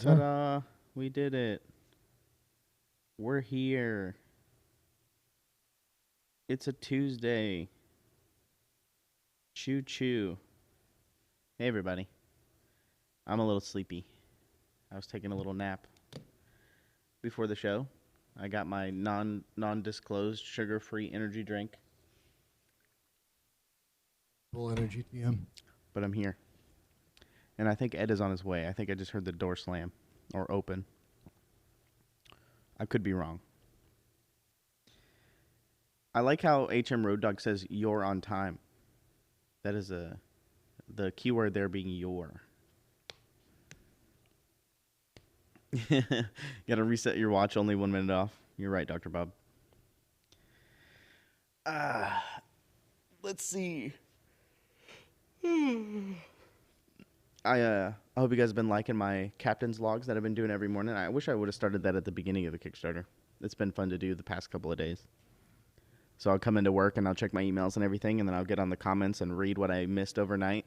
Ta-da! We did it. We're here. It's a Tuesday. Choo choo. Hey everybody. I'm a little sleepy. I was taking a little nap before the show. I got my non-disclosed sugar-free energy drink. Full energy TM. But I'm here. And I think Ed is on his way. I think I just heard the door slam or open. I could be wrong. I like how HM Road Dog says you're on time. That is the keyword there being your. Gotta reset your watch, only 1 minute off. You're right, Dr. Bob. Let's see. I hope you guys have been liking my captain's logs that I've been doing every morning. I wish I would have started that at the beginning of the Kickstarter. It's been fun to do the past couple of days. So I'll come into work and I'll check my emails and everything, and then I'll get on the comments and read what I missed overnight.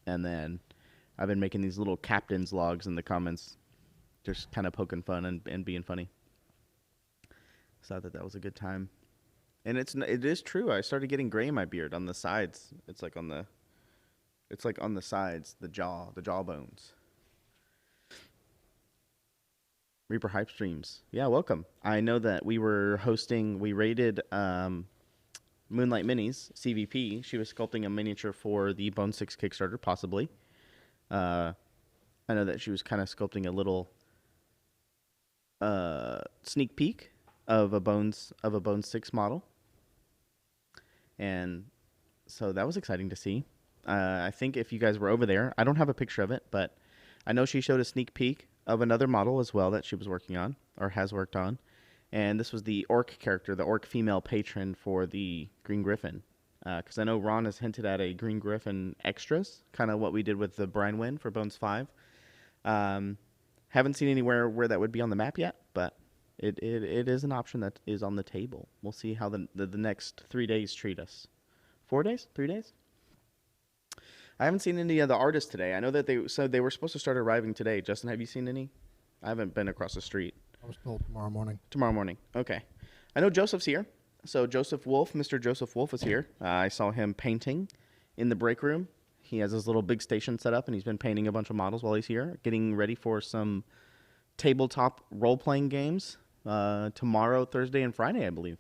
And then I've been making these little captain's logs in the comments, just kind of poking fun and being funny. So I thought that was a good time. And it is true. I started getting gray in my beard on the sides. It's like on the sides, the jawbones. Reaper Hype Streams. Yeah, welcome. I know that we rated Moonlight Minis, CVP. She was sculpting a miniature for the Bone 6 Kickstarter, possibly. I know that she was kind of sculpting a little sneak peek of a Bone 6 model. And so that was exciting to see. I think if you guys were over there, I don't have a picture of it, but I know she showed a sneak peek of another model as well that she was working on, or has worked on. And this was the orc character, the orc female patron for the Green Griffin. Because I know Ron has hinted at a Green Griffin extras, kind of what we did with the Brine Win for Bones 5. Haven't seen anywhere where that would be on the map yet, but it is an option that is on the table. We'll see how the next 3 days treat us. 4 days? 3 days? I haven't seen any of the artists today. I know that they said they were supposed to start arriving today. Justin, have you seen any? I haven't been across the street. I was told tomorrow morning. Tomorrow morning. Okay. I know Joseph's here. So Joseph Wolf, Mr. Joseph Wolf is here. I saw him painting in the break room. He has his little big station set up, and he's been painting a bunch of models while he's here, getting ready for some tabletop role-playing games tomorrow, Thursday, and Friday, I believe.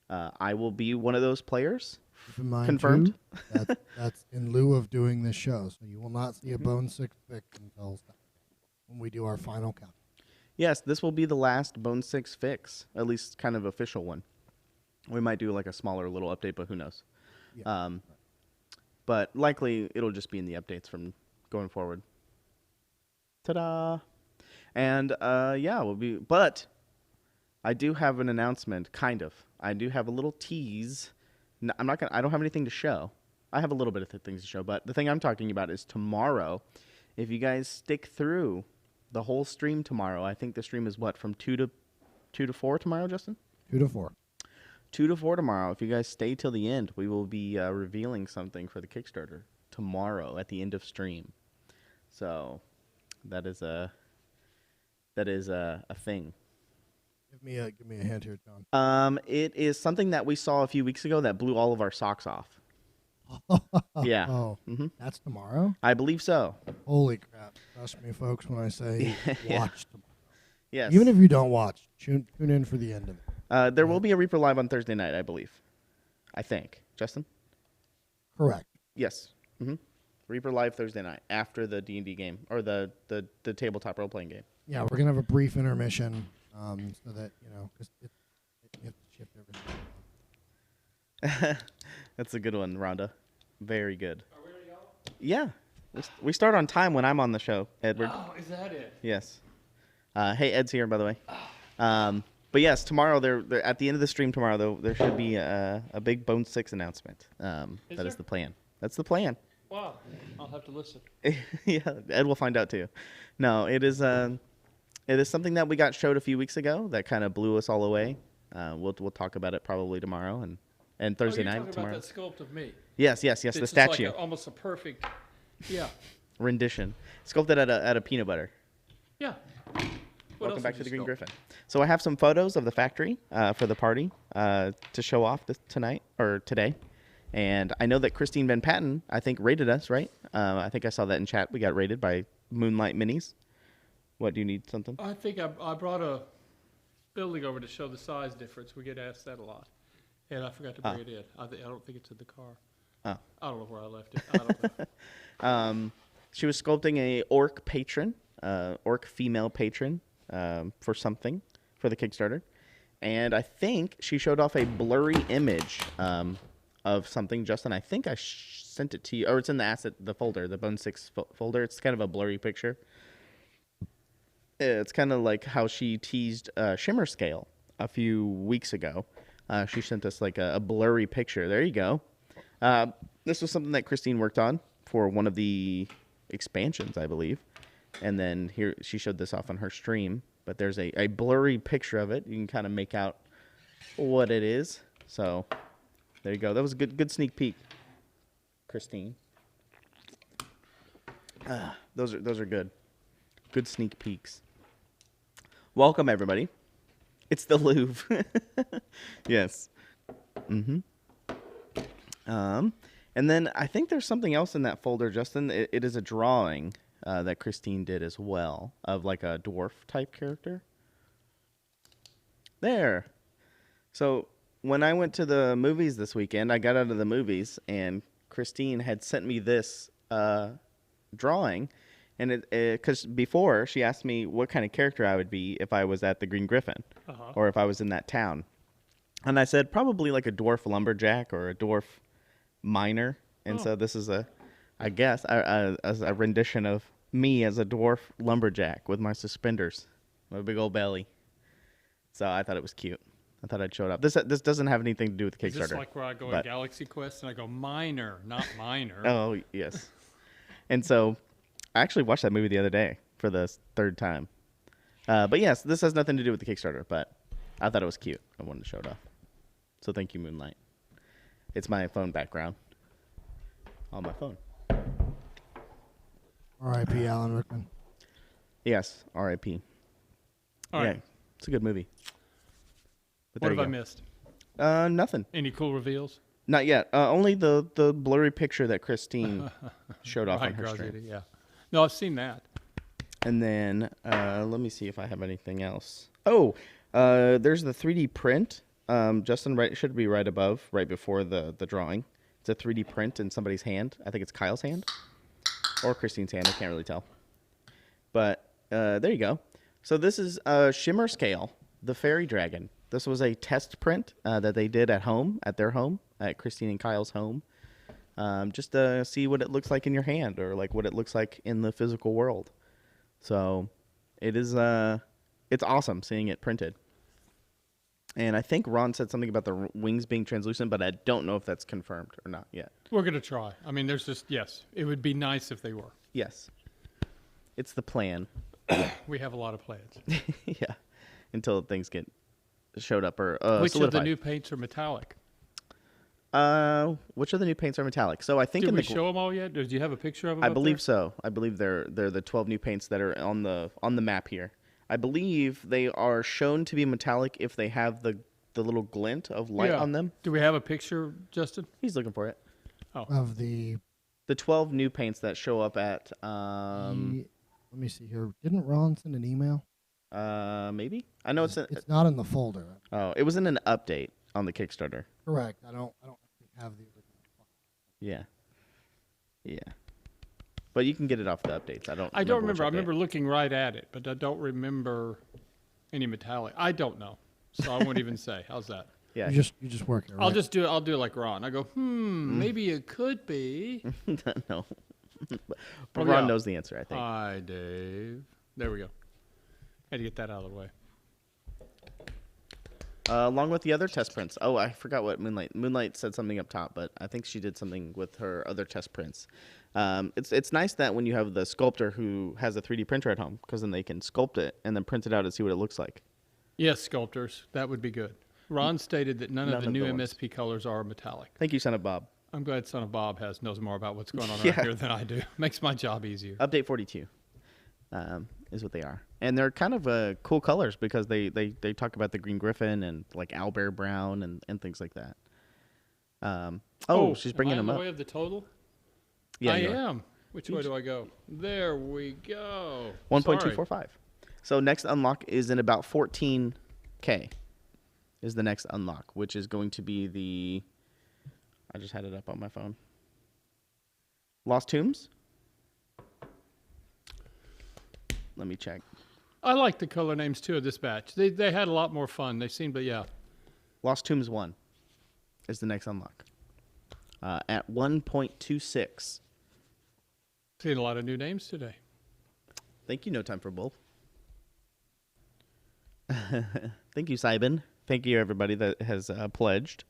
I will be one of those players. Keep in mind, confirmed. Too, that's in lieu of doing this show, so you will not see a Bone 6 pick until when we do our final count. Yes, this will be the last Bone 6 fix, at least kind of official one. We might do like a smaller little update, but who knows? Yeah, right. But likely it'll just be in the updates from going forward. Ta-da! And yeah, we'll be. But I do have an announcement, kind of. I do have a little tease. I'm not gonna. I don't have anything to show. I have a little bit of things to show, but the thing I'm talking about is tomorrow. If you guys stick through the whole stream tomorrow, I think the stream is what, from 2 to 4 tomorrow, Justin? 2 to 4. 2 to 4 tomorrow. If you guys stay till the end, we will be revealing something for the Kickstarter tomorrow at the end of stream. So that is a thing. Give me a hint here, John. It is something that we saw a few weeks ago that blew all of our socks off. Yeah. Oh, that's tomorrow? I believe so. Holy crap. Trust me, folks, when I say watch tomorrow. Yes. Even if you don't watch, tune in for the end of it. There will be a Reaper Live on Thursday night, I believe. I think. Justin? Correct. Yes. Reaper Live Thursday night after the D&D game, or the tabletop role-playing game. Yeah, we're going to have a brief intermission so that, because you have to shift everything. That's a good one, Rhonda. Very good. Are we ready, y'all? Yeah. We start on time when I'm on the show, Edward. Oh, is that it? Yes. Hey, Ed's here, by the way. But yes, tomorrow, they're at the end of the stream tomorrow, though, there should be a big Bone 6 announcement. That is the plan. That's the plan. Wow. I'll have to listen. Yeah, Ed will find out, too. No, it is something that we got showed a few weeks ago that kind of blew us all away. We'll talk about it probably tomorrow and Thursday night. Talking tomorrow. About that sculpt of me. Yes, the statue. Like almost a perfect, yeah. rendition, sculpted out of peanut butter. Yeah. Welcome back to the Green Griffin. So I have some photos of the factory for the party to show off tonight or today. And I know that Christine Van Patten, I think, rated us, right? I think I saw that in chat. We got rated by Moonlight Minis. What, do you need something? I think I brought a building over to show the size difference. We get asked that a lot. And I forgot to bring it in. I don't think it's in the car. Oh. I don't know where I left it. I don't know. She was sculpting a orc patron, orc female patron for something for the Kickstarter. And I think she showed off a blurry image of something. Justin, I think I sent it to you. Or it's in the folder, the Bone 6 folder. It's kind of a blurry picture. It's kind of like how she teased Shimmer Scale a few weeks ago. She sent us like a blurry picture. There you go. This was something that Christine worked on for one of the expansions, I believe. And then here she showed this off on her stream. But there's a blurry picture of it. You can kind of make out what it is. So there you go. That was a good sneak peek, Christine. Those are good. Good sneak peeks. Welcome, everybody. It's the Louvre. Yes. Mm-hmm. And then I think there's something else in that folder, Justin. It is a drawing that Christine did as well of like a dwarf type character. There. So when I went to the movies this weekend, I got out of the movies and Christine had sent me this drawing. And because before she asked me what kind of character I would be if I was at the Green Griffin or if I was in that town. And I said probably like a dwarf lumberjack or a dwarf miner. And so this is I guess, a rendition of me as a dwarf lumberjack with my suspenders, my big old belly. So I thought it was cute. I thought I'd show it up. This doesn't have anything to do with the Kickstarter. Is this like where I go in Galaxy Quest and I go miner, not miner? Oh, yes. And so I actually watched that movie the other day for the third time. But yes, this has nothing to do with the Kickstarter, but I thought it was cute. I wanted to show it off. So thank you, Moonlight. It's my phone background on my phone. R.I.P. Alan Rickman. Yes, R.I.P. All right. It's a good movie. But What there have you I go. missed? Nothing. Any cool reveals? Not yet. Only the blurry picture that Christine showed off on her stream. Yeah. No, I've seen that. And then let me see if I have anything else. Oh, there's the 3D print. Justin, it should be right above, right before the drawing. It's a 3D print in somebody's hand. I think it's Kyle's hand or Christine's hand. I can't really tell. But there you go. So this is Shimmer Scale, the fairy dragon. This was a test print that they did at their home, at Christine and Kyle's home, just to see what it looks like in your hand or like what it looks like in the physical world. So it is, it's awesome seeing it printed. And I think Ron said something about the wings being translucent, but I don't know if that's confirmed or not yet. We're going to try. I mean, yes, it would be nice if they were. Yes. It's the plan. We have a lot of plans. Yeah. Until things get showed up or Which solidified. of the new paints are metallic? Which of the new paints are metallic? So I think Did we show them all yet? Do you have a picture of them? I believe so. I believe they're the 12 new paints that are on the map here. I believe they are shown to be metallic if they have the little glint of light on them. Do we have a picture, Justin? He's looking for it. Oh. Of the 12 new paints that show up at let me see here. Didn't Ron send an email? maybe. I know it's not in the folder. oh, it was in an update on the Kickstarter. Correct. I don't have the original. Yeah. Yeah. But you can get it off the updates. I don't remember. I remember looking right at it, but I don't remember any metallic. I don't know. So I won't even say. How's that? Yeah. You just work it, right? I'll do it like Ron. I go, maybe it could be. No. But Ron knows the answer, I think. Hi, Dave. There we go. Had to get that out of the way. Along with the other test prints. Oh, I forgot what Moonlight said something up top, but I think she did something with her other test prints. It's nice that when you have the sculptor who has a 3D printer at home, because then they can sculpt it and then print it out and see what it looks like. Yes, sculptors. That would be good. Ron stated that none of the new ones. MSP colors are metallic. Thank you, Son of Bob. I'm glad Son of Bob knows more about what's going on around here than I do. Makes my job easier. Update 42. is what they are, and they're kind of cool colors because they talk about the green griffin and like owlbear brown and things like that. She's bringing them am I up. in the way of the total? Yeah, I you are. am. Which way do I go? There we go. 1.245. So next unlock is in about 14K. Is the next unlock, which is going to be the. I just had it up on my phone. Lost Tombs. Let me check. I like the color names too of this batch. They had a lot more fun. They seemed, but yeah. Lost Tombs 1 is the next unlock. At 1.26. Seen a lot of new names today. Thank you, No Time for Both. Thank you, Simon. Thank you, everybody that has pledged.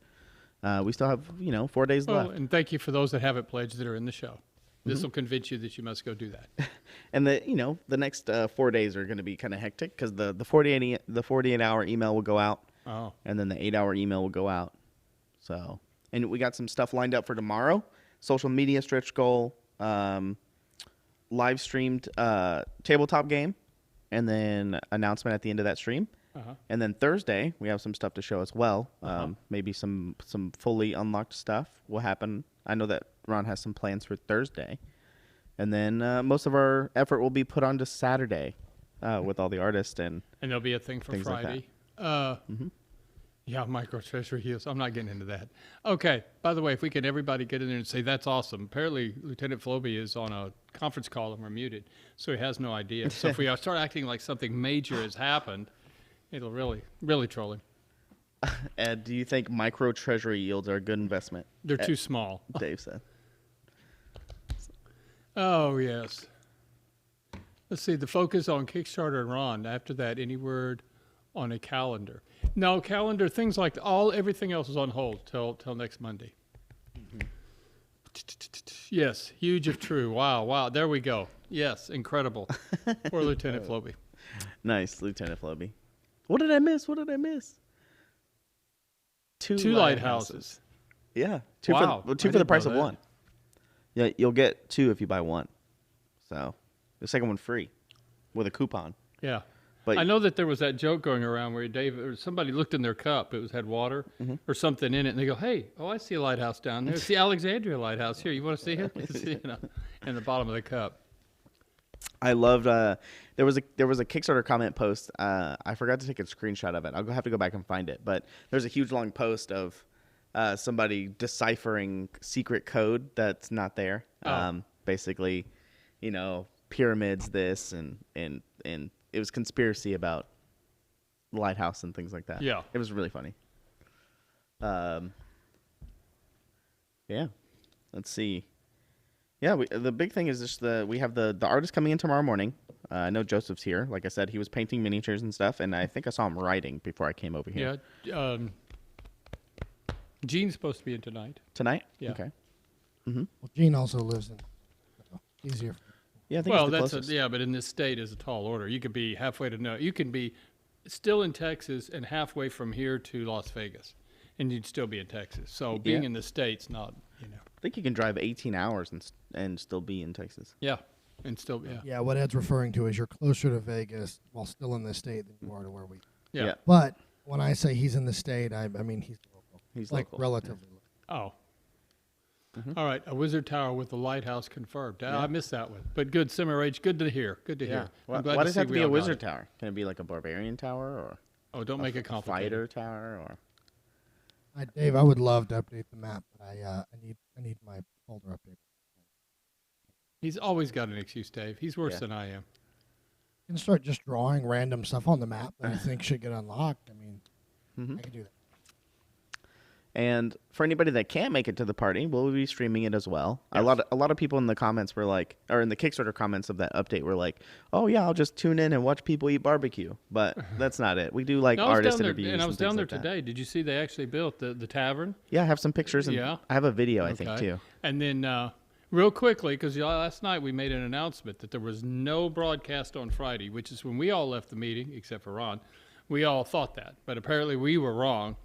We still have, 4 days left. And thank you for those that haven't pledged that are in the show. This will convince you that you must go do that. And the next 4 days are going to be kind of hectic because the 48-hour email will go out. Oh. And then the 8-hour email will go out. So, and we got some stuff lined up for tomorrow. Social media stretch goal, live streamed tabletop game, and then announcement at the end of that stream. And then Thursday we have some stuff to show as well. Maybe some fully unlocked stuff will happen. I know that Ron has some plans for Thursday, and then most of our effort will be put onto Saturday with all the artists and there'll be a thing for Friday. Yeah, micro treasury heals. I'm not getting into that. Okay. By the way, if we can everybody get in there and say that's awesome. Apparently, Lieutenant Floby is on a conference call and we're muted, so he has no idea. So if we start acting like something major has happened, it'll really troll him. Ed, do you think micro treasury yields are a good investment? They're too small. Dave said. Oh, yes. Let's see. The focus on Kickstarter and Ron. After that, any word on a calendar? No, calendar, things like everything else is on hold till next Monday. Yes, huge if true. Wow. There we go. Yes, incredible. Poor Lieutenant Floby. Nice, Lieutenant Floby. What did I miss? Two lighthouses. Yeah. Two for the price of one. Yeah, you'll get two if you buy one. So the second one free with a coupon. Yeah. But I know that there was that joke going around where somebody looked in their cup, had water or something in it, and they go, "Hey, I see a lighthouse down there. It's the Alexandria Lighthouse. Here, you want to see it?" In the bottom of the cup. I loved. There was a Kickstarter comment post. I forgot to take a screenshot of it. I'll have to go back and find it. But there's a huge long post of somebody deciphering secret code that's not there. Basically, pyramids, this and it was conspiracy about the lighthouse and things like that. Yeah, it was really funny. Yeah, let's see. Yeah, the big thing is just we have the artist coming in tomorrow morning. I know Joseph's here. Like I said, he was painting miniatures and stuff, and I think I saw him writing before I came over here. Yeah, Gene's supposed to be in tonight. Tonight? Yeah. Okay. Well, Gene also lives in. Easier. Yeah, I think it's the closest. But in this state is a tall order. You could be halfway to no. You can be still in Texas and halfway from here to Las Vegas, and you'd still be in Texas. So being in the state's not, I think you can drive 18 hours and still be in Texas. Yeah, and still Yeah, what Ed's referring to is you're closer to Vegas while still in the state than you are to where we. Yeah. But when I say he's in the state, I mean he's local. He's like local. Relatively local. Oh. All right, a wizard tower with the lighthouse confirmed. I missed that one, but good. Simmer Rage, good to hear. Good to hear. Why does it have to be a wizard tower? Can it be like a barbarian tower or? Oh, don't make it complicated. Fighter tower or? Dave, I would love to update the map, but I need my folder updated. He's always got an excuse, Dave. He's worse than I am. You can start just drawing random stuff on the map that I think should get unlocked. I mean, I can do that. And for anybody that can't make it to the party, we'll be streaming it as well. Yes. A lot of people in the comments were like, or in the Kickstarter comments of that update were like, "Oh yeah, I'll just tune in and watch people eat barbecue." But that's not it. We do artist interviews. And I was down there today. Did you see they actually built the tavern? Yeah, I have some pictures. And I have a video, I think, too. And then real quickly, because last night we made an announcement that there was no broadcast on Friday, which is when we all left the meeting, except for Ron. We all thought that, but apparently we were wrong.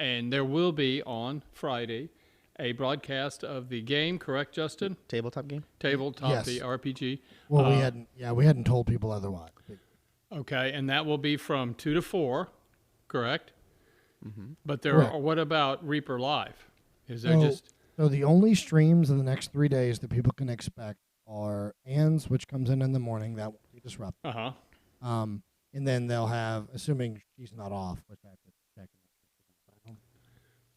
And there will be on Friday a broadcast of the game, correct, Justin? Tabletop game. Tabletop, Yes. the RPG. Well, we hadn't told people otherwise. Okay, and that will be from 2 to 4, correct? But Correct. what about Reaper Live? Is there So the only streams in the next 3 days that people can expect are Anne's, which comes in the morning. That won't be disrupted. And then they'll have, assuming she's not off, which I have to check.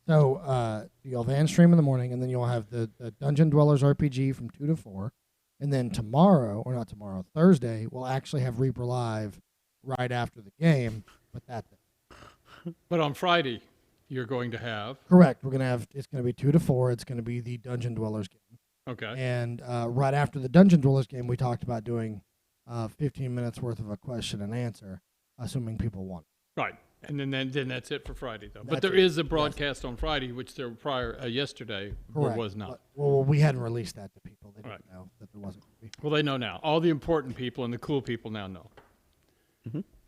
So you'll have Anne's stream in the morning, and then you'll have the Dungeon Dwellers RPG from 2 to 4. And then Thursday, we'll actually have Reaper Live right after the game, but that's it. But on Friday, you're going to have. Correct. It's going to be 2 to 4. It's going to be the Dungeon Dwellers game. Okay. And right after the Dungeon Dwellers game, we talked about doing 15 minutes worth of a question and answer, assuming people want it. Right. And then that's it for Friday, though. But That's there it. is a broadcast on Friday, which there yesterday Correct. was not. Well, we hadn't released that to people. They didn't Right. know that there wasn't going to be. Well, they know now. All the important people and the cool people now know.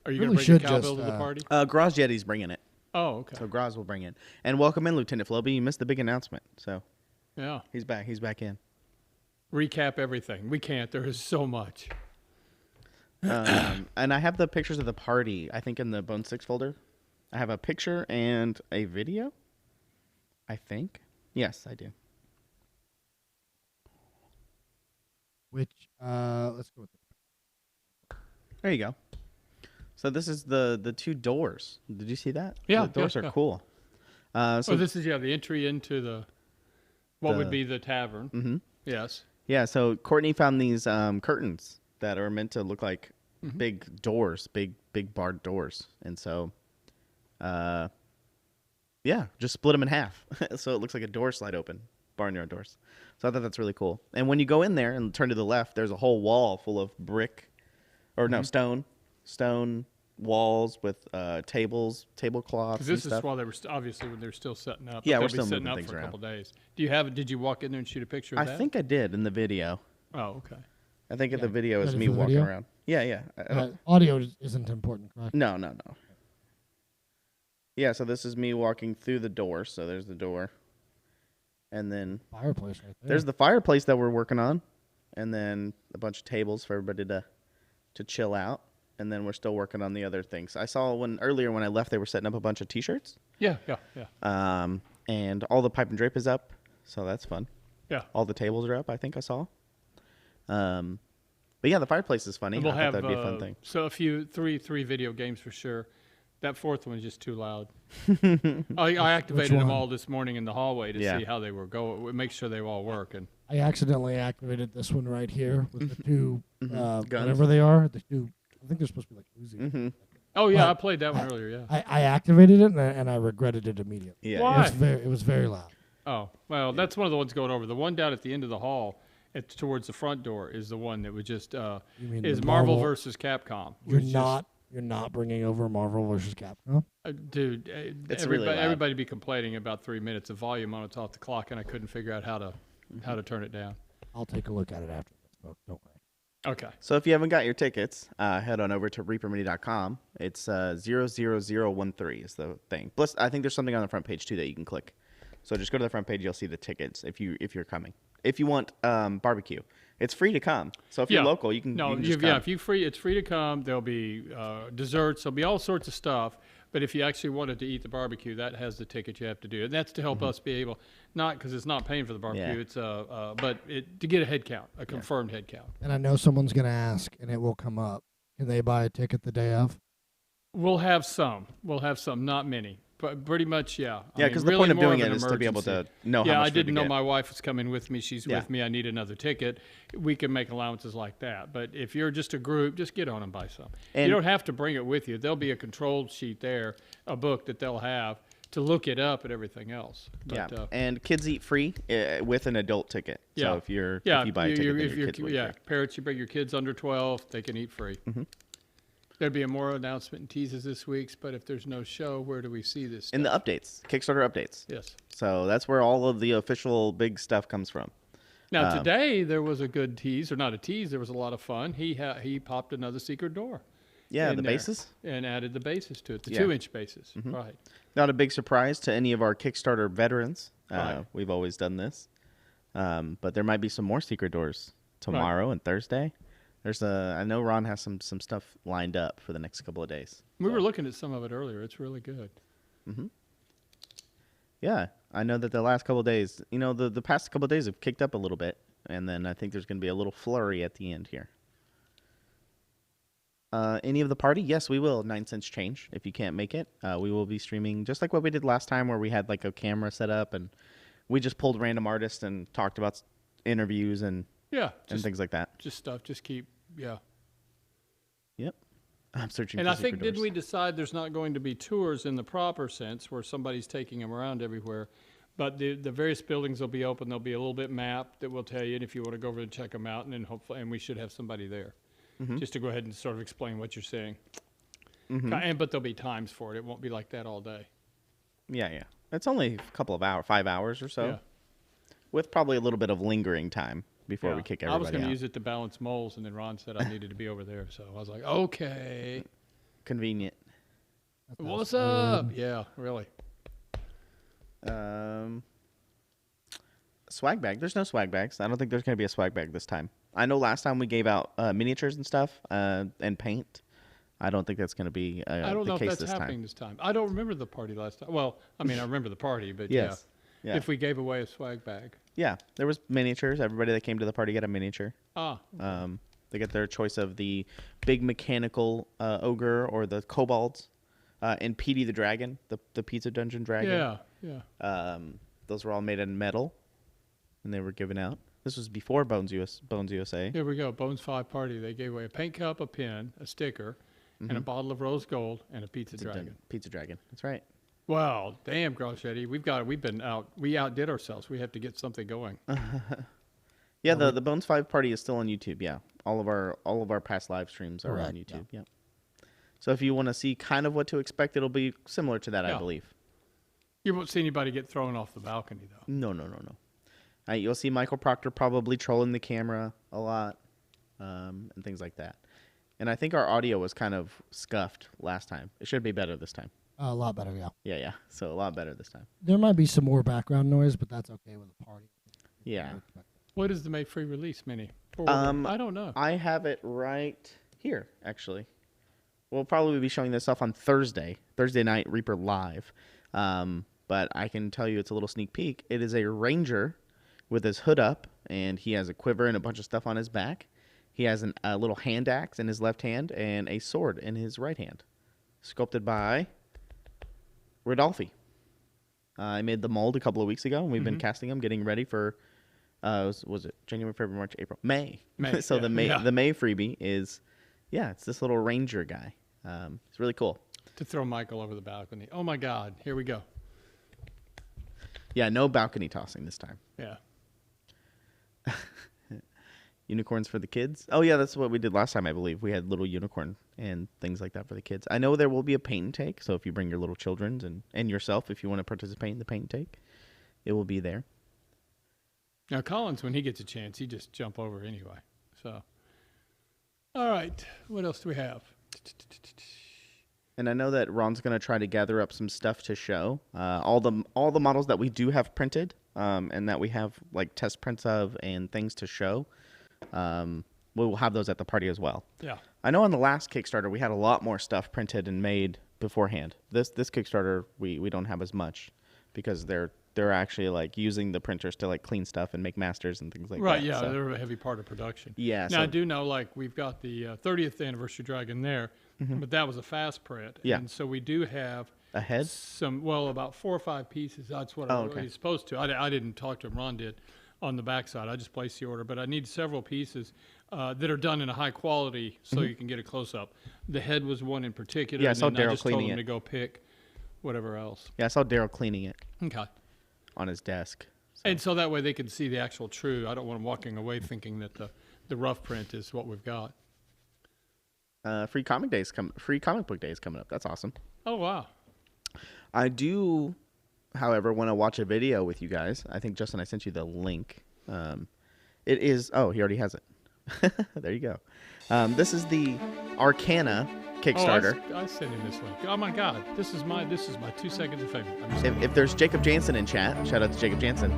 Are you Really going to bring should the cowbell just, to the party? Graz Yeti's bringing it. Oh, okay. So Graz will bring it. And welcome in, Lieutenant Floby. You missed the big announcement. So Yeah. he's back. He's back in. Recap everything. We can't. There is so much. And I have the pictures of the party, I think, in the Bone 6 folder. I have a picture and a video, I think. Yes, I do. Which, let's go with it. There you go. So this is the two doors. Did you see that? Yeah, The doors yeah, are yeah. cool. So This is, the entry into what would be the tavern. Mhm. Yes. Yeah, so Courtney found these curtains that are meant to look like big doors, big barred doors. And so, just split them in half. So it looks like a door slide open, barnyard doors. So I thought that's really cool. And when you go in there and turn to the left, there's a whole wall full of brick, or no, stone walls with tablecloths Because and this stuff. is while they were obviously when they're still setting up. Yeah, but we're they'll still be setting moving up things for a around. couple days. Did you walk in there and shoot a picture of I that? think I did in the video. Oh, okay. I think the video is Ready me for the walking video? around. Yeah. Audio isn't important, correct? No. Yeah, so this is me walking through the door. So there's the door. And then Fireplace right there. there's the fireplace that we're working on. And then a bunch of tables for everybody to chill out. And then we're still working on the other things. I saw earlier when I left, they were setting up a bunch of T-shirts. Yeah. And all the pipe and drape is up. So that's fun. Yeah. All the tables are up, I think I saw. But yeah, the fireplace is funny. And we'll I thought have that'd be a fun thing. So three video games for sure. That fourth one is just too loud. I activated them one? all this morning in the hallway to Yeah. see how they were going. Make sure they all work. And I accidentally activated this one right here with the two, Guns. whatever they are. The two, I think they're supposed to be like Uzi. oh yeah, But I played that one earlier. Yeah. I activated it and I regretted it immediately. Yeah. Why? It was very loud. Oh well, that's one of the ones going over. The one down at the end of the hall, towards the front door, is the one that was just You mean is the Marvel versus Capcom. You're not bringing over Marvel versus Capcom. Dude, It's really loud. everybody be complaining about 3 minutes of volume on it's off the clock, and I couldn't figure out how to turn it down. I'll take a look at it after this, folks. Don't worry. Okay. So if you haven't got your tickets, head on over to reapermedia.com. It's 00013 is the thing. Plus, I think there's something on the front page too that you can click. So just go to the front page. You'll see the tickets if you're coming. If you want barbecue, it's free to come. So if you're local, you can. No, you can just come. if you free, it's free to come. There'll be desserts. There'll be all sorts of stuff. But if you actually wanted to eat the barbecue, that has the ticket you have to do, and that's to help us be able, not because it's not paying for the barbecue. Yeah. It's to get a head count, a confirmed head count. And I know someone's going to ask, and it will come up. Can they buy a ticket the day of? We'll have some. Not many. But pretty much, yeah. Yeah, because the point of doing it is to be able to know how much I food didn't to know get. my wife was coming with me. She's with me. I need another ticket. We can make allowances like that. But if you're just a group, just get on and buy some. And- you don't have to bring it with you. There'll be a controlled sheet there, a book that they'll have to look it up and everything else. But, and kids eat free with an adult ticket. So if you buy a ticket, then your kids will eat free. Parents, you bring your kids under 12, they can eat free. There'd be a more announcement and teases this week, but if there's no show, where do we see this stuff? In the updates, Kickstarter updates. Yes. So that's where all of the official big stuff comes from. Now, today there was a good tease, or not a tease, there was a lot of fun. He popped another secret door. Yeah, in the there bases. and added the bases to it, the Yeah. 2-inch bases. Mhm. Right. Not a big surprise to any of our Kickstarter veterans. Right. We've always done this. But there might be some more secret doors tomorrow and Thursday. I know Ron has some stuff lined up for the next couple of days. We were looking at some of it earlier. It's really good. Mm-hmm. Yeah, I know that the last couple of days, the past couple of days have kicked up a little bit, and then I think there's going to be a little flurry at the end here. Any of the party? Yes, we will. 9 cents change. If you can't make it, we will be streaming just like what we did last time, where we had like a camera set up and we just pulled random artists and talked about interviews and things like that. Just stuff. Just keep. Yeah. Yep. I'm searching. And for I think secret did we doors. decide there's not going to be tours in the proper sense where somebody's taking them around everywhere, but the various buildings will be open. There'll be a little bit mapped that will tell you, and if you want to go over and check them out, and then hopefully, and we should have somebody there. Just to go ahead and sort of explain what you're saying. But there'll be times for it. It won't be like that all day. Yeah. It's only a couple of hours, 5 hours or so, Yeah. with probably a little bit of lingering time before we kick everybody I was going to out. use it to balance moles, and then Ron said I needed to be over there. So I was like, okay. Convenient. What's up? Yeah, really. Swag bag. There's no swag bags. I don't think there's going to be a swag bag this time. I know last time we gave out miniatures and stuff and paint. I don't think that's going to be I don't know the if case that's this happening time. this time. I don't remember the party last time. Well, I mean, I remember the party, but Yes. yeah. If we gave away a swag bag. Yeah, there was miniatures. Everybody that came to the party got a miniature. Ah. They get their choice of the big mechanical ogre or the kobolds, and Petey the dragon, the pizza dungeon dragon. Yeah. Those were all made in metal, and they were given out. This was before Bones USA. Here we go. Bones 5 party. They gave away a paint cup, a pin, a sticker, and a bottle of rose gold and a pizza dragon. Pizza dragon. That's right. Wow, damn, Groschetti. We outdid ourselves. We have to get something going. Yeah, the Bones 5 party is still on YouTube. Yeah, all of our past live streams are on Correct, YouTube. Yeah. So if you want to see kind of what to expect, it'll be similar to that, I believe. You won't see anybody get thrown off the balcony, though. No. You'll see Michael Proctor probably trolling the camera a lot, and things like that. And I think our audio was kind of scuffed last time. It should be better this time. A lot better, yeah. Yeah. So a lot better this time. There might be some more background noise, but that's okay with the party. Yeah. What is the May free release mini? I don't know. I have it right here, actually. We'll probably be showing this off on Thursday night, Reaper Live. But I can tell you it's a little sneak peek. It is a ranger with his hood up, and he has a quiver and a bunch of stuff on his back. He has a little hand axe in his left hand and a sword in his right hand. Sculpted by Rodolphe. I made the mold a couple of weeks ago, and we've been casting them, getting ready for, was it January, February, March, April? May. So the May freebie is, it's this little ranger guy. It's really cool. To throw Michael over the balcony. Oh, my God. Here we go. Yeah, no balcony tossing this time. Yeah. Unicorns for the kids. Oh, yeah, that's what we did last time, I believe. We had little unicorn and things like that for the kids. I know there will be a paint and take, so if you bring your little children and yourself, if you want to participate in the paint and take, it will be there. Now, Collins, when he gets a chance, he just jump over anyway. So, all right. What else do we have? And I know that Ron's going to try to gather up some stuff to show. All the models that we do have printed and that we have like test prints of and things to show, we will have those at the party as well. Yeah. I know on the last Kickstarter we had a lot more stuff printed and made beforehand. This Kickstarter we don't have as much because they're actually like using the printers to like clean stuff and make masters and things like that. Right, yeah, so they're a heavy part of production. Yeah. Now I do know like we've got the 30th anniversary dragon there, but that was a fast print. Yeah. And so we do have a head? About 4 or 5 pieces. That's what I was supposed to. I didn't talk to him. Ron did on the backside. I just placed the order, but I need several pieces that are done in a high quality so you can get a close up. The head was one in particular. Yeah, I saw and Daryl I just told cleaning him it. to go pick whatever else. Yeah, I saw Daryl cleaning it Okay. on his desk. And so that way they can see the actual true. I don't want them walking away thinking that the rough print is what we've got. Free comic book day is coming up. That's awesome. Oh, wow. I do, however, want to watch a video with you guys. I think, Justin, I sent you the link. It is, he already has it. There you go. This is the Arcana Kickstarter. I sent him this link. Oh my God, this is my 2 seconds of fame. If there's Jacob Jansen in chat, shout out to Jacob Jansen.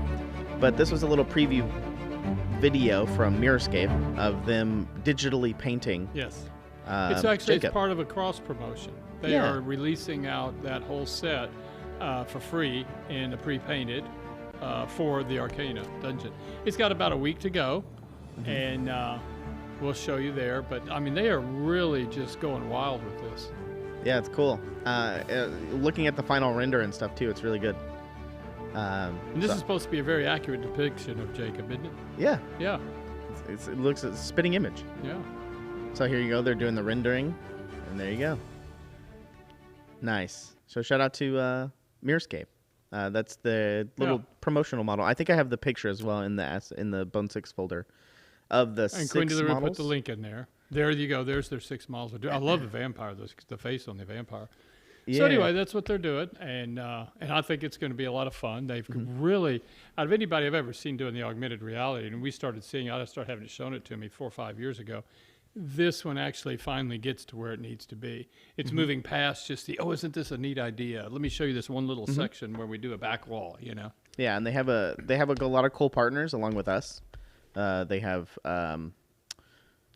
But this was a little preview video from Mirrorscape of them digitally painting. Yes. It's actually Jacob. it's part of a cross promotion. They are releasing out that whole set for free in a pre-painted for the Arcana dungeon. It's got about a week to go, and we'll show you there. But I mean, they are really just going wild with this. Yeah, it's cool. Looking at the final render and stuff too, it's really good. And this is supposed to be a very accurate depiction of Jacob, isn't it? Yeah. Yeah. It looks a spitting image. Yeah. So here you go. They're doing the rendering, and there you go. Nice. So shout out to Mirrorscape. That's the little promotional model. I think I have the picture as well in the Bone 6 folder of the and 6 Quinn Delivery models. put the link in there. There you go. There's their 6 models. I love the vampire. The face on the vampire. Yeah. So anyway, that's what they're doing, and I think it's going to be a lot of fun. They've really, out of anybody I've ever seen doing the augmented reality, and we started seeing, I started having it shown it to me 4 or 5 years ago. This one actually finally gets to where it needs to be. It's moving past just isn't this a neat idea? Let me show you this one little section where we do a back wall, you know? Yeah, and they have a lot of cool partners along with us. They have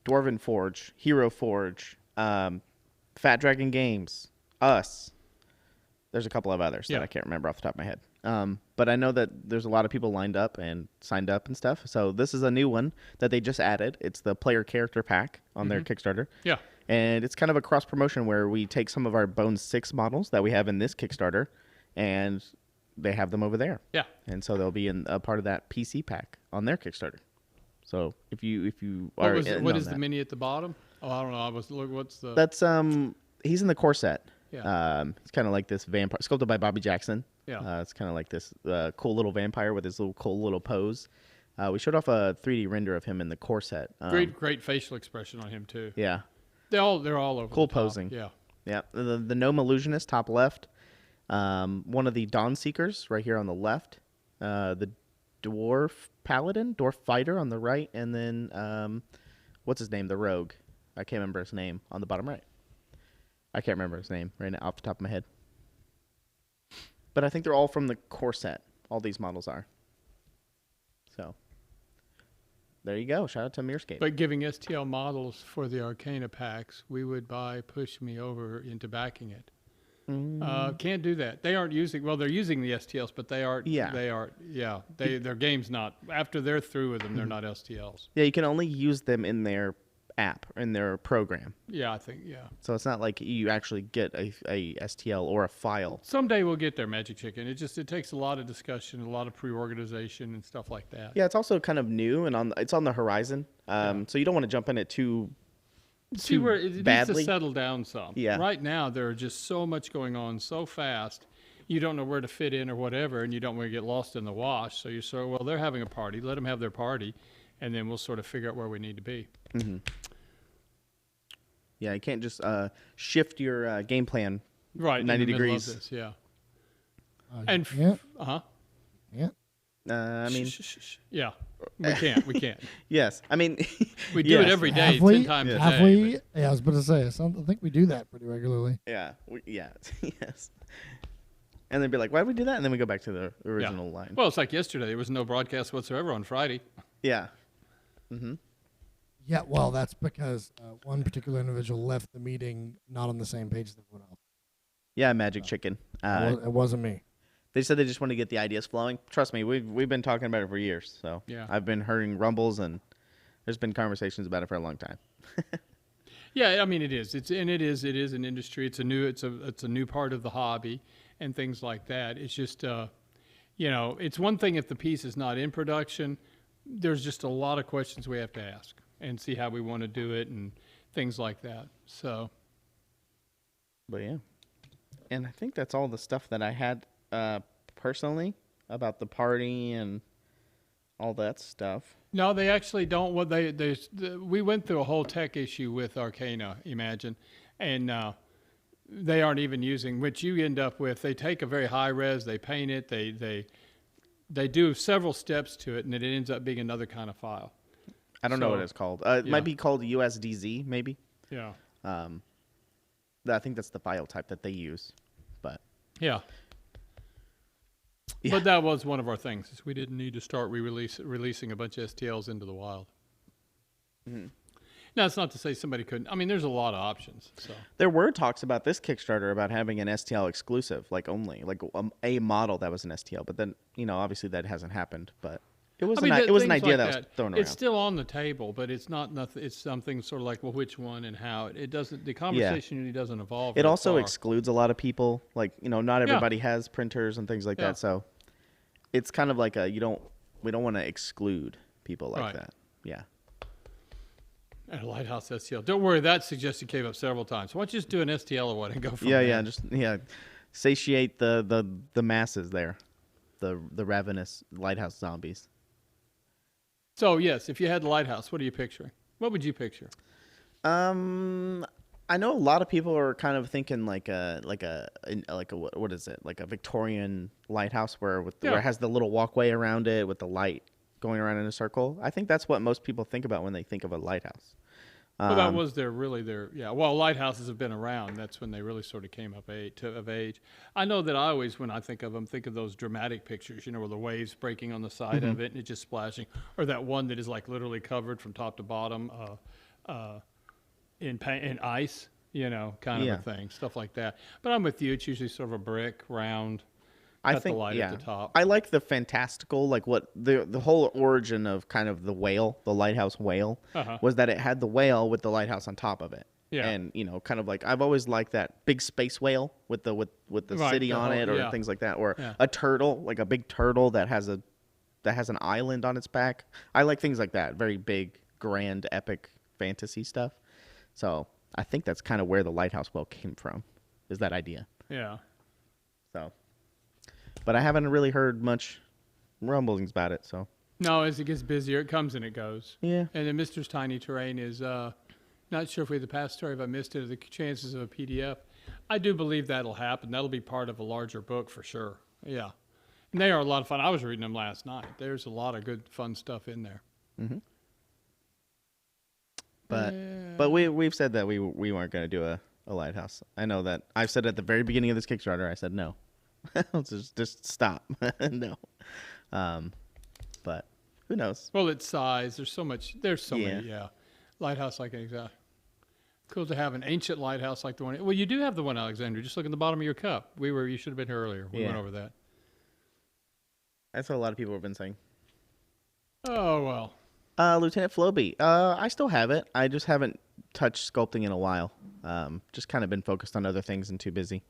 Dwarven Forge, Hero Forge, Fat Dragon Games, us. There's a couple of others that I can't remember off the top of my head. But I know that there's a lot of people lined up and signed up and stuff. So this is a new one that they just added. It's the player character pack on their Kickstarter. Yeah. And it's kind of a cross promotion where we take some of our Bone 6 models that we have in this Kickstarter, and they have them over there. Yeah. And so they'll be in a part of that PC pack on their Kickstarter. So if you are what is the mini at the bottom? Oh, I don't know. What's the? That's he's in the core set. Yeah. It's kind of like this vampire sculpted by Bobby Jackson. Yeah. It's kind of like this cool little vampire with his cool little pose. We showed off a 3D render of him in the core set. Great facial expression on him too. Yeah. They're all over. Cool the top. posing. Yeah. Yeah. The Gnome Illusionist, top left. One of the Dawn Seekers right here on the left. The Dwarf Paladin, Dwarf Fighter on the right, and then what's his name? The Rogue. I can't remember his name on the bottom right. I can't remember his name right now off the top of my head. But I think they're all from the core set. All these models are. So, there you go. Shout out to Mirrorscape. But giving STL models for the Arcana packs, we would buy Push Me over into backing it. Can't do that. They aren't using, they're using the STLs, but they aren't. Yeah. They are, yeah. Their game's not, after they're through with them, they're not STLs. Yeah, you can only use them in their app, in their program. Yeah, I think, yeah. So it's not like you actually get a STL or a file. Someday we'll get there, Magic Chicken. It takes a lot of discussion, a lot of pre-organization and stuff like that. Yeah, it's also kind of new and it's on the horizon. So you don't want to jump in it too where it badly. needs to settle down some. Yeah. Right now, there are just so much going on so fast. You don't know where to fit in or whatever, and you don't want to get lost in the wash. So you're they're having a party. Let them have their party, and then we'll sort of figure out where we need to be. Mm-hmm. Yeah, you can't just shift your game plan 90 degrees. Of this, yeah. Yeah. I mean, yeah, we can't. yes. I mean, we do it every day, Have we? 10 times a day. Have we? Yeah, I was about to say. I think we do that pretty regularly. Yeah. Yes. And then be like, why did we do that? And then we go back to the original line. Well, it's like yesterday. There was no broadcast whatsoever on Friday. Yeah. Mm-hmm. Yeah, well, that's because one particular individual left the meeting not on the same page as everyone else. Yeah, Magic Chicken. It wasn't me. They said they just want to get the ideas flowing. Trust me, we've been talking about it for years. So yeah. I've been hearing rumbles, and there's been conversations about it for a long time. Yeah, I mean it is. It is an industry. It's a new part of the hobby and things like that. It's just it's one thing if the piece is not in production. There's just a lot of questions we have to ask and see how we want to do it and things like that. So, but yeah, and I think that's all the stuff that I had personally about the party and all that stuff. No, they actually don't. What we went through a whole tech issue with Arcana, imagine, and they aren't even using, which you end up with. They take a very high res, they paint it, they do several steps to it, and it ends up being another kind of file. I don't know what it's called. It might be called USDZ, maybe. Yeah. I think that's the file type that they use. But Yeah. yeah. But that was one of our things, is we didn't need to start releasing a bunch of STLs into the wild. Mm-hmm. Now, it's not to say somebody couldn't. I mean, there's a lot of options. So There were talks about this Kickstarter about having an STL exclusive, like only, like a model that was an STL. But then, obviously that hasn't happened. But it was an idea that was thrown around. It's still on the table, but it's not nothing. It's something sort of like, well, which one and how. It doesn't. The conversation really doesn't evolve. It very also far. excludes a lot of people. Like, not everybody has printers and things like that. So it's kind of like we don't want to exclude people like that. Yeah. And a Lighthouse STL. Don't worry, that suggestion came up several times. Why don't you just do an STL or what and go from there? Yeah, satiate the masses there, the ravenous Lighthouse zombies. So yes, if you had the Lighthouse, what are you picturing? What would you picture? I know a lot of people are kind of thinking like a what is it, like a Victorian lighthouse where it has the little walkway around it with the light going around in a circle. I think that's what most people think about when they think of a lighthouse. Well, that was yeah. Well, lighthouses have been around. That's when they really sort of came of age. I know that I always, when I think of them, think of those dramatic pictures, where the waves breaking on the side of it and it just splashing, or that one that is like literally covered from top to bottom in ice, kind of a thing, stuff like that. But I'm with you. It's usually sort of a brick, round. I think, the light at the top. I like the fantastical, like what the whole origin of kind of the lighthouse whale, was that it had the whale with the lighthouse on top of it. Yeah. And, kind of like, I've always liked that big space whale with the city on it or things like that. Or a turtle, like a big turtle that has an island on its back. I like things like that. Very big, grand, epic fantasy stuff. So I think that's kind of where the lighthouse whale came from, is that idea. Yeah. So. But I haven't really heard much rumblings about it, so. No, as it gets busier, it comes and it goes. Yeah. And then Mr. Tiny Terrain is, not sure if we had the past story, if I missed it, or the chances of a PDF. I do believe that'll happen. That'll be part of a larger book for sure. Yeah. And they are a lot of fun. I was reading them last night. There's a lot of good, fun stuff in there. Mm-hmm. But we've said that we weren't going to do a lighthouse. I know that. I've said at the very beginning of this Kickstarter, I said no. just stop. No. But who knows? Well, its size. There's so many. Lighthouse like exactly. Cool to have an ancient lighthouse like the one. Well, you do have the one, Alexander. Just look at the bottom of your cup. You should have been here earlier. We went over that. That's what a lot of people have been saying. Oh well. Lieutenant Floby. I still have it. I just haven't touched sculpting in a while. Just kind of been focused on other things and too busy.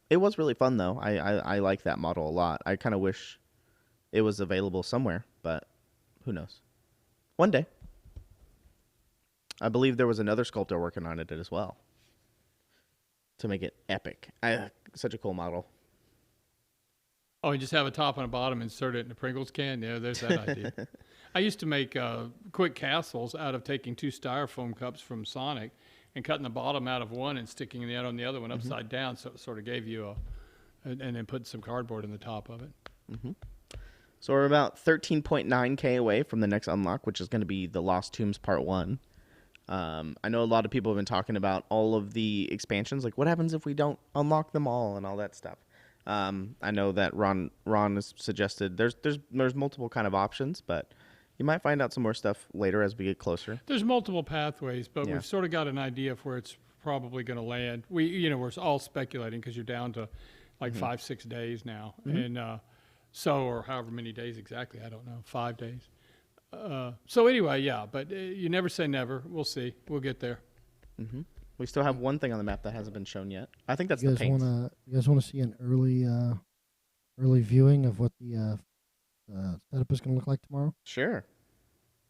It was really fun, though. I like that model a lot. I kind of wish it was available somewhere, but who knows? One day. I believe there was another sculptor working on it as well to make it epic. Such a cool model. Oh, you just have a top and a bottom, insert it in a Pringles can? Yeah, there's that idea. I used to make quick castles out of taking 2 styrofoam cups from Sonic and cutting the bottom out of one and sticking the end on the other one upside down, so it sort of gave you and then putting some cardboard in the top of it. Mm-hmm. So we're about 13.9K away from the next unlock, which is going to be the Lost Tombs Part 1. I know a lot of people have been talking about all of the expansions, like what happens if we don't unlock them all and all that stuff. I know that Ron has suggested there's multiple kind of options, but you might find out some more stuff later as we get closer. There's multiple pathways, but we've sort of got an idea of where it's probably going to land. We're all speculating because you're down to like 5-6 days now, and or however many days exactly, I don't know, 5 days. So anyway, but you never say never. We'll see. We'll get there. Mm-hmm. We still have one thing on the map that hasn't been shown yet. I think that's the paint. You guys want to see an early viewing of what the setup is going to look like tomorrow? Sure.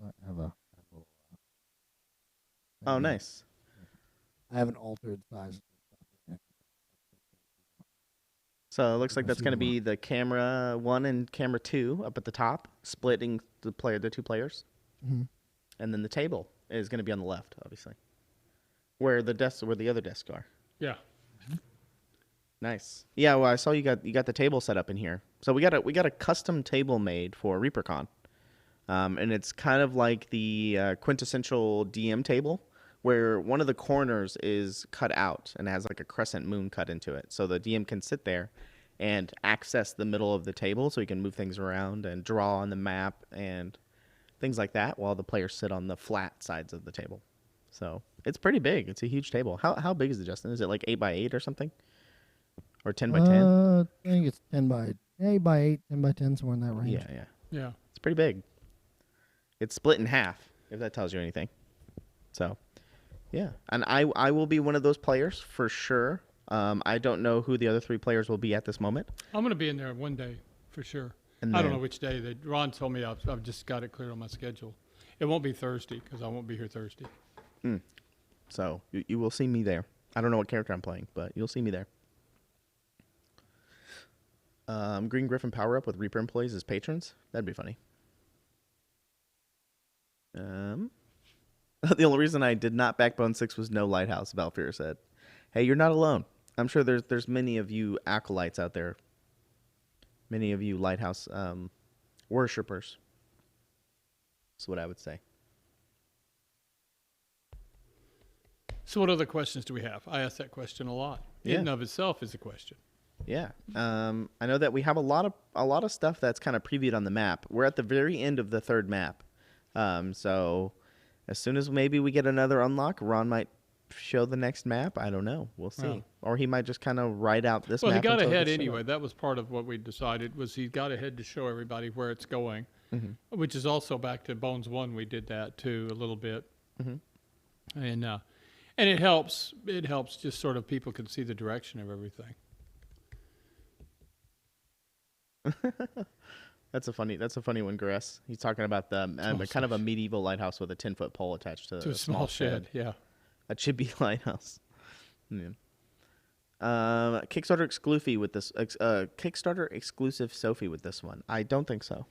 I have a little. Oh, nice. I have an altered size. So it looks like that's going to be the camera 1 and camera 2 up at the top, splitting the 2 players. Mm-hmm. And then the table is going to be on the left, obviously, where the other desks are. Yeah. Nice. Yeah. Well, I saw you got the table set up in here. So we got a custom table made for ReaperCon, and it's kind of like the quintessential DM table, where one of the corners is cut out and has like a crescent moon cut into it. So the DM can sit there and access the middle of the table so he can move things around and draw on the map and things like that while the players sit on the flat sides of the table. So it's pretty big. It's a huge table. How big is it, Justin? Is it like 8 by 8 or something? Or 10 by 10? I think it's 8 by 8, 10 by 10, somewhere in that range. Yeah. It's pretty big. It's split in half, if that tells you anything. So, yeah. And I will be one of those players for sure. I don't know who the other 3 players will be at this moment. I'm going to be in there one day for sure. And I don't know which day. Ron told me I've just got it clear on my schedule. It won't be Thursday because I won't be here Thursday. So you will see me there. I don't know what character I'm playing, but you'll see me there. Green Griffin power up with Reaper employees as patrons. That'd be funny. The only reason I did not backbone 6 was no lighthouse, Valfear said. Hey, you're not alone. I'm sure there's many of you acolytes out there. Many of you lighthouse worshippers. That's what I would say. So what other questions do we have? I ask that question a lot. In and of itself is a question. Yeah. I know that we have a lot of stuff that's kind of previewed on the map. We're at the very end of the 3rd map. So as soon as maybe we get another unlock, Ron might show the next map. I don't know. We'll see. Oh. Or he might just kind of write out this map. Well, he got ahead anyway. That was part of what we decided was he got ahead to show everybody where it's going, which is also back to Bones 1. We did that too a little bit. And it helps. It helps just sort of people can see the direction of everything. That's a funny one, Gress. He's talking about the kind of a medieval lighthouse with a 10-foot pole attached to a small shed. Yeah, a chibi lighthouse. Yeah. Kickstarter exclusive with this. Kickstarter exclusive Sophie with this one. I don't think so.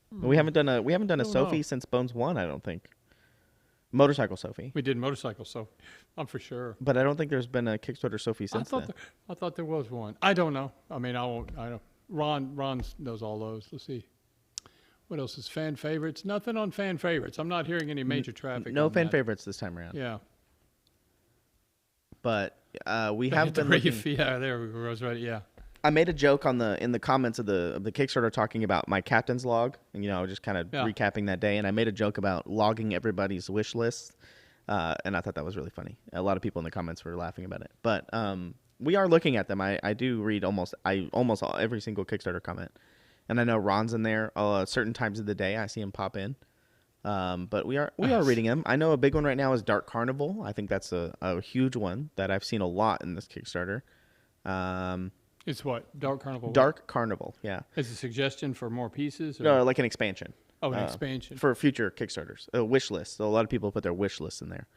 We haven't done a Sophie since Bones 1. I don't think. Motorcycle Sophie. We did motorcycle Sophie. I'm for sure. But I don't think there's been a Kickstarter Sophie since then. I thought there was one. I don't know. I mean, I don't. Ron knows all those. Let's see. What else is fan favorites? Nothing on fan favorites. I'm not hearing any major traffic. No fan favorites this time around. Yeah. But we have been looking. Yeah, there we go. Right. Yeah. I made a joke in the comments of the Kickstarter talking about my captain's log, and just kind of recapping that day. And I made a joke about logging everybody's wish list, and I thought that was really funny. A lot of people in the comments were laughing about it. But we are looking at them. I do read almost every single Kickstarter comment, and I know Ron's in there certain times of the day. I see him pop in. But we are reading them. I know a big one right now is Dark Carnival. I think that's a huge one that I've seen a lot in this Kickstarter. It's what? Dark Carnival? Dark Carnival, yeah. Is a suggestion for more pieces? Or? No, like an expansion. Oh, an expansion. For future Kickstarters. A wish list. So a lot of people put their wish lists in there.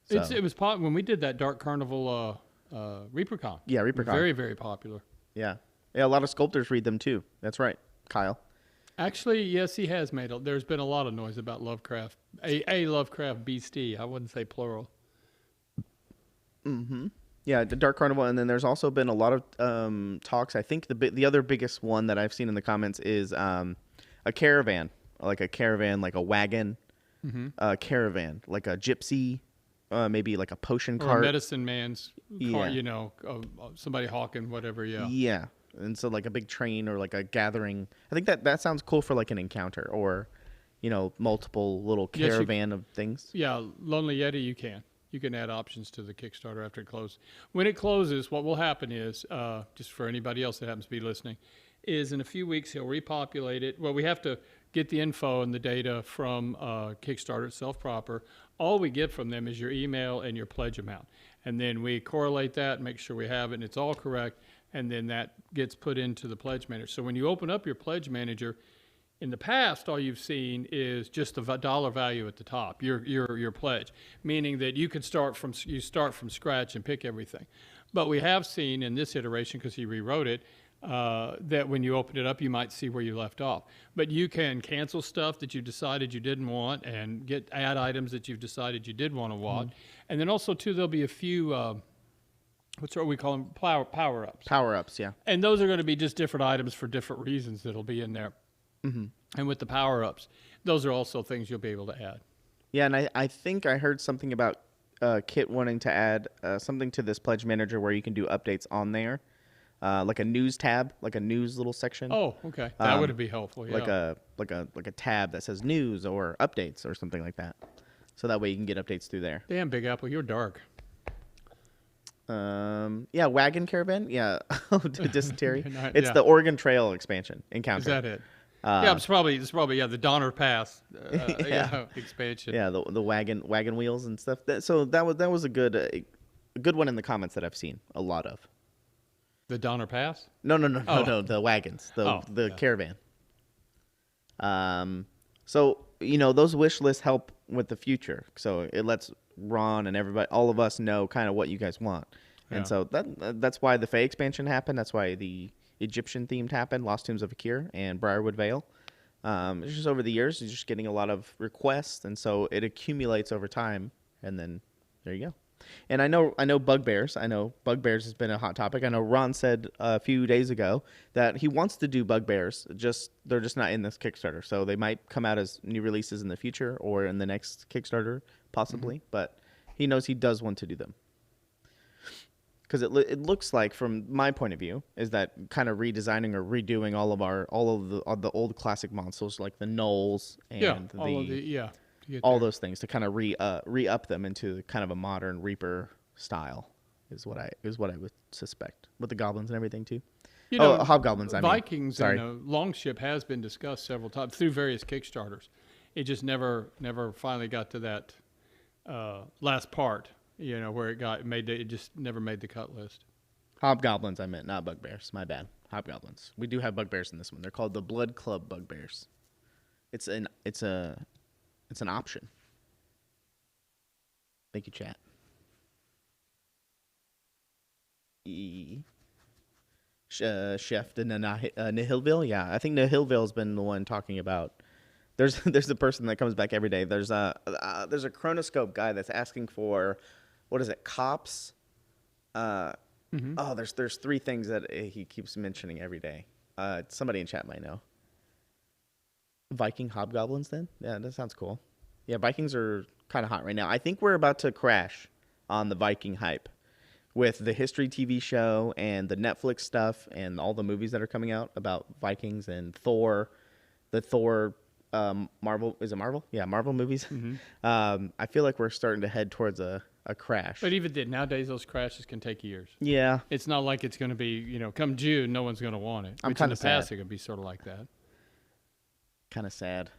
So. It was when we did that Dark Carnival ReaperCon. Yeah, ReaperCon. Very, very popular. Yeah. Yeah, a lot of sculptors read them too. That's right, Kyle. Actually, yes, he has made there's been a lot of noise about Lovecraft. A Lovecraft beastie. I wouldn't say plural. Mm-hmm. Yeah, the Dark Carnival, and then there's also been a lot of talks. I think the other biggest one that I've seen in the comments is a caravan, like a wagon, caravan, like a gypsy, maybe like a potion cart. Or a medicine man's car, somebody hawking whatever, yeah. Yeah, and so like a big train or like a gathering. I think that sounds cool for like an encounter or, multiple little caravan of things. Yeah, Lonely Yeti, you can add options to the Kickstarter after it closes. When it closes, what will happen is, just for anybody else that happens to be listening, is in a few weeks he'll repopulate it. Well, we have to get the info and the data from Kickstarter itself proper. All we get from them is your email and your pledge amount. And then we correlate that, make sure we have it, and it's all correct, and then that gets put into the pledge manager. So when you open up your pledge manager, in the past, all you've seen is just the dollar value at the top, your pledge, meaning that you could start from scratch and pick everything. But we have seen in this iteration, because he rewrote it, that when you open it up, you might see where you left off. But you can cancel stuff that you decided you didn't want and add items that you've decided you did want to want. And then also, too, there'll be a few, what we call them, power-ups. Power-ups, yeah. And those are going to be just different items for different reasons that'll be in there. Mm-hmm. And with the power-ups, those are also things you'll be able to add. Yeah, and I think I heard something about Kit wanting to add something to this pledge manager where you can do updates on there, like a news tab, like a news little section. Oh, okay. That would be helpful. Yeah. Like a tab that says news or updates or something like that. So that way you can get updates through there. Damn, Big Apple, you're dark. Yeah, Wagon Caravan. Yeah, dysentery. It's yeah. the Oregon Trail expansion encounter. Is that it? Yeah, it's probably the Donner Pass expansion. Yeah, the wagon wheels and stuff. That was a good one in the comments that I've seen a lot of. The Donner Pass? No, the wagons, the caravan. So those wish lists help with the future. So it lets Ron and everybody, all of us, know kind of what you guys want. Yeah. And so that's why the Fae expansion happened. That's why the Egyptian themed happened, Lost Tombs of Akir and Briarwood Vale. It's just over the years, you're just getting a lot of requests, and so it accumulates over time, and then there you go. And I know bugbears. I know bugbears has been a hot topic. I know Ron said a few days ago that he wants to do bugbears. They're just not in this Kickstarter, so they might come out as new releases in the future or in the next Kickstarter possibly. But he knows he does want to do them. Because it looks like, from my point of view, is that kind of redesigning or redoing all of the old classic monsters like the gnolls and all those things to kind of re-up them into kind of a modern Reaper style is what I would suspect, with the goblins and everything too. Hobgoblins. Vikings and Longship has been discussed several times through various Kickstarters. It just never finally got to that last part. Where it just never made the cut list. Hobgoblins, I meant, not bugbears. My bad. Hobgoblins. We do have bugbears in this one. They're called the Blood Club bugbears. It's an option. Thank you, chat. Chef de Nihilville. Yeah, I think Nihilville's been the one talking about. There's a person that comes back every day. There's a Chronoscope guy that's asking for. What is it? Cops. There's three things that he keeps mentioning every day. Somebody in chat might know. Viking hobgoblins. Then yeah, that sounds cool. Yeah, Vikings are kind of hot right now. I think we're about to crash on the Viking hype with the History TV show and the Netflix stuff and all the movies that are coming out about Vikings and Thor. The Thor. Marvel, is it Marvel? Yeah, Marvel movies. I feel like we're starting to head towards a crash. But even nowadays, those crashes can take years. Yeah. It's not like it's going to be, come June, no one's going to want it. I'm kind of sad. In the past, it could be sort of like that. Kind of sad.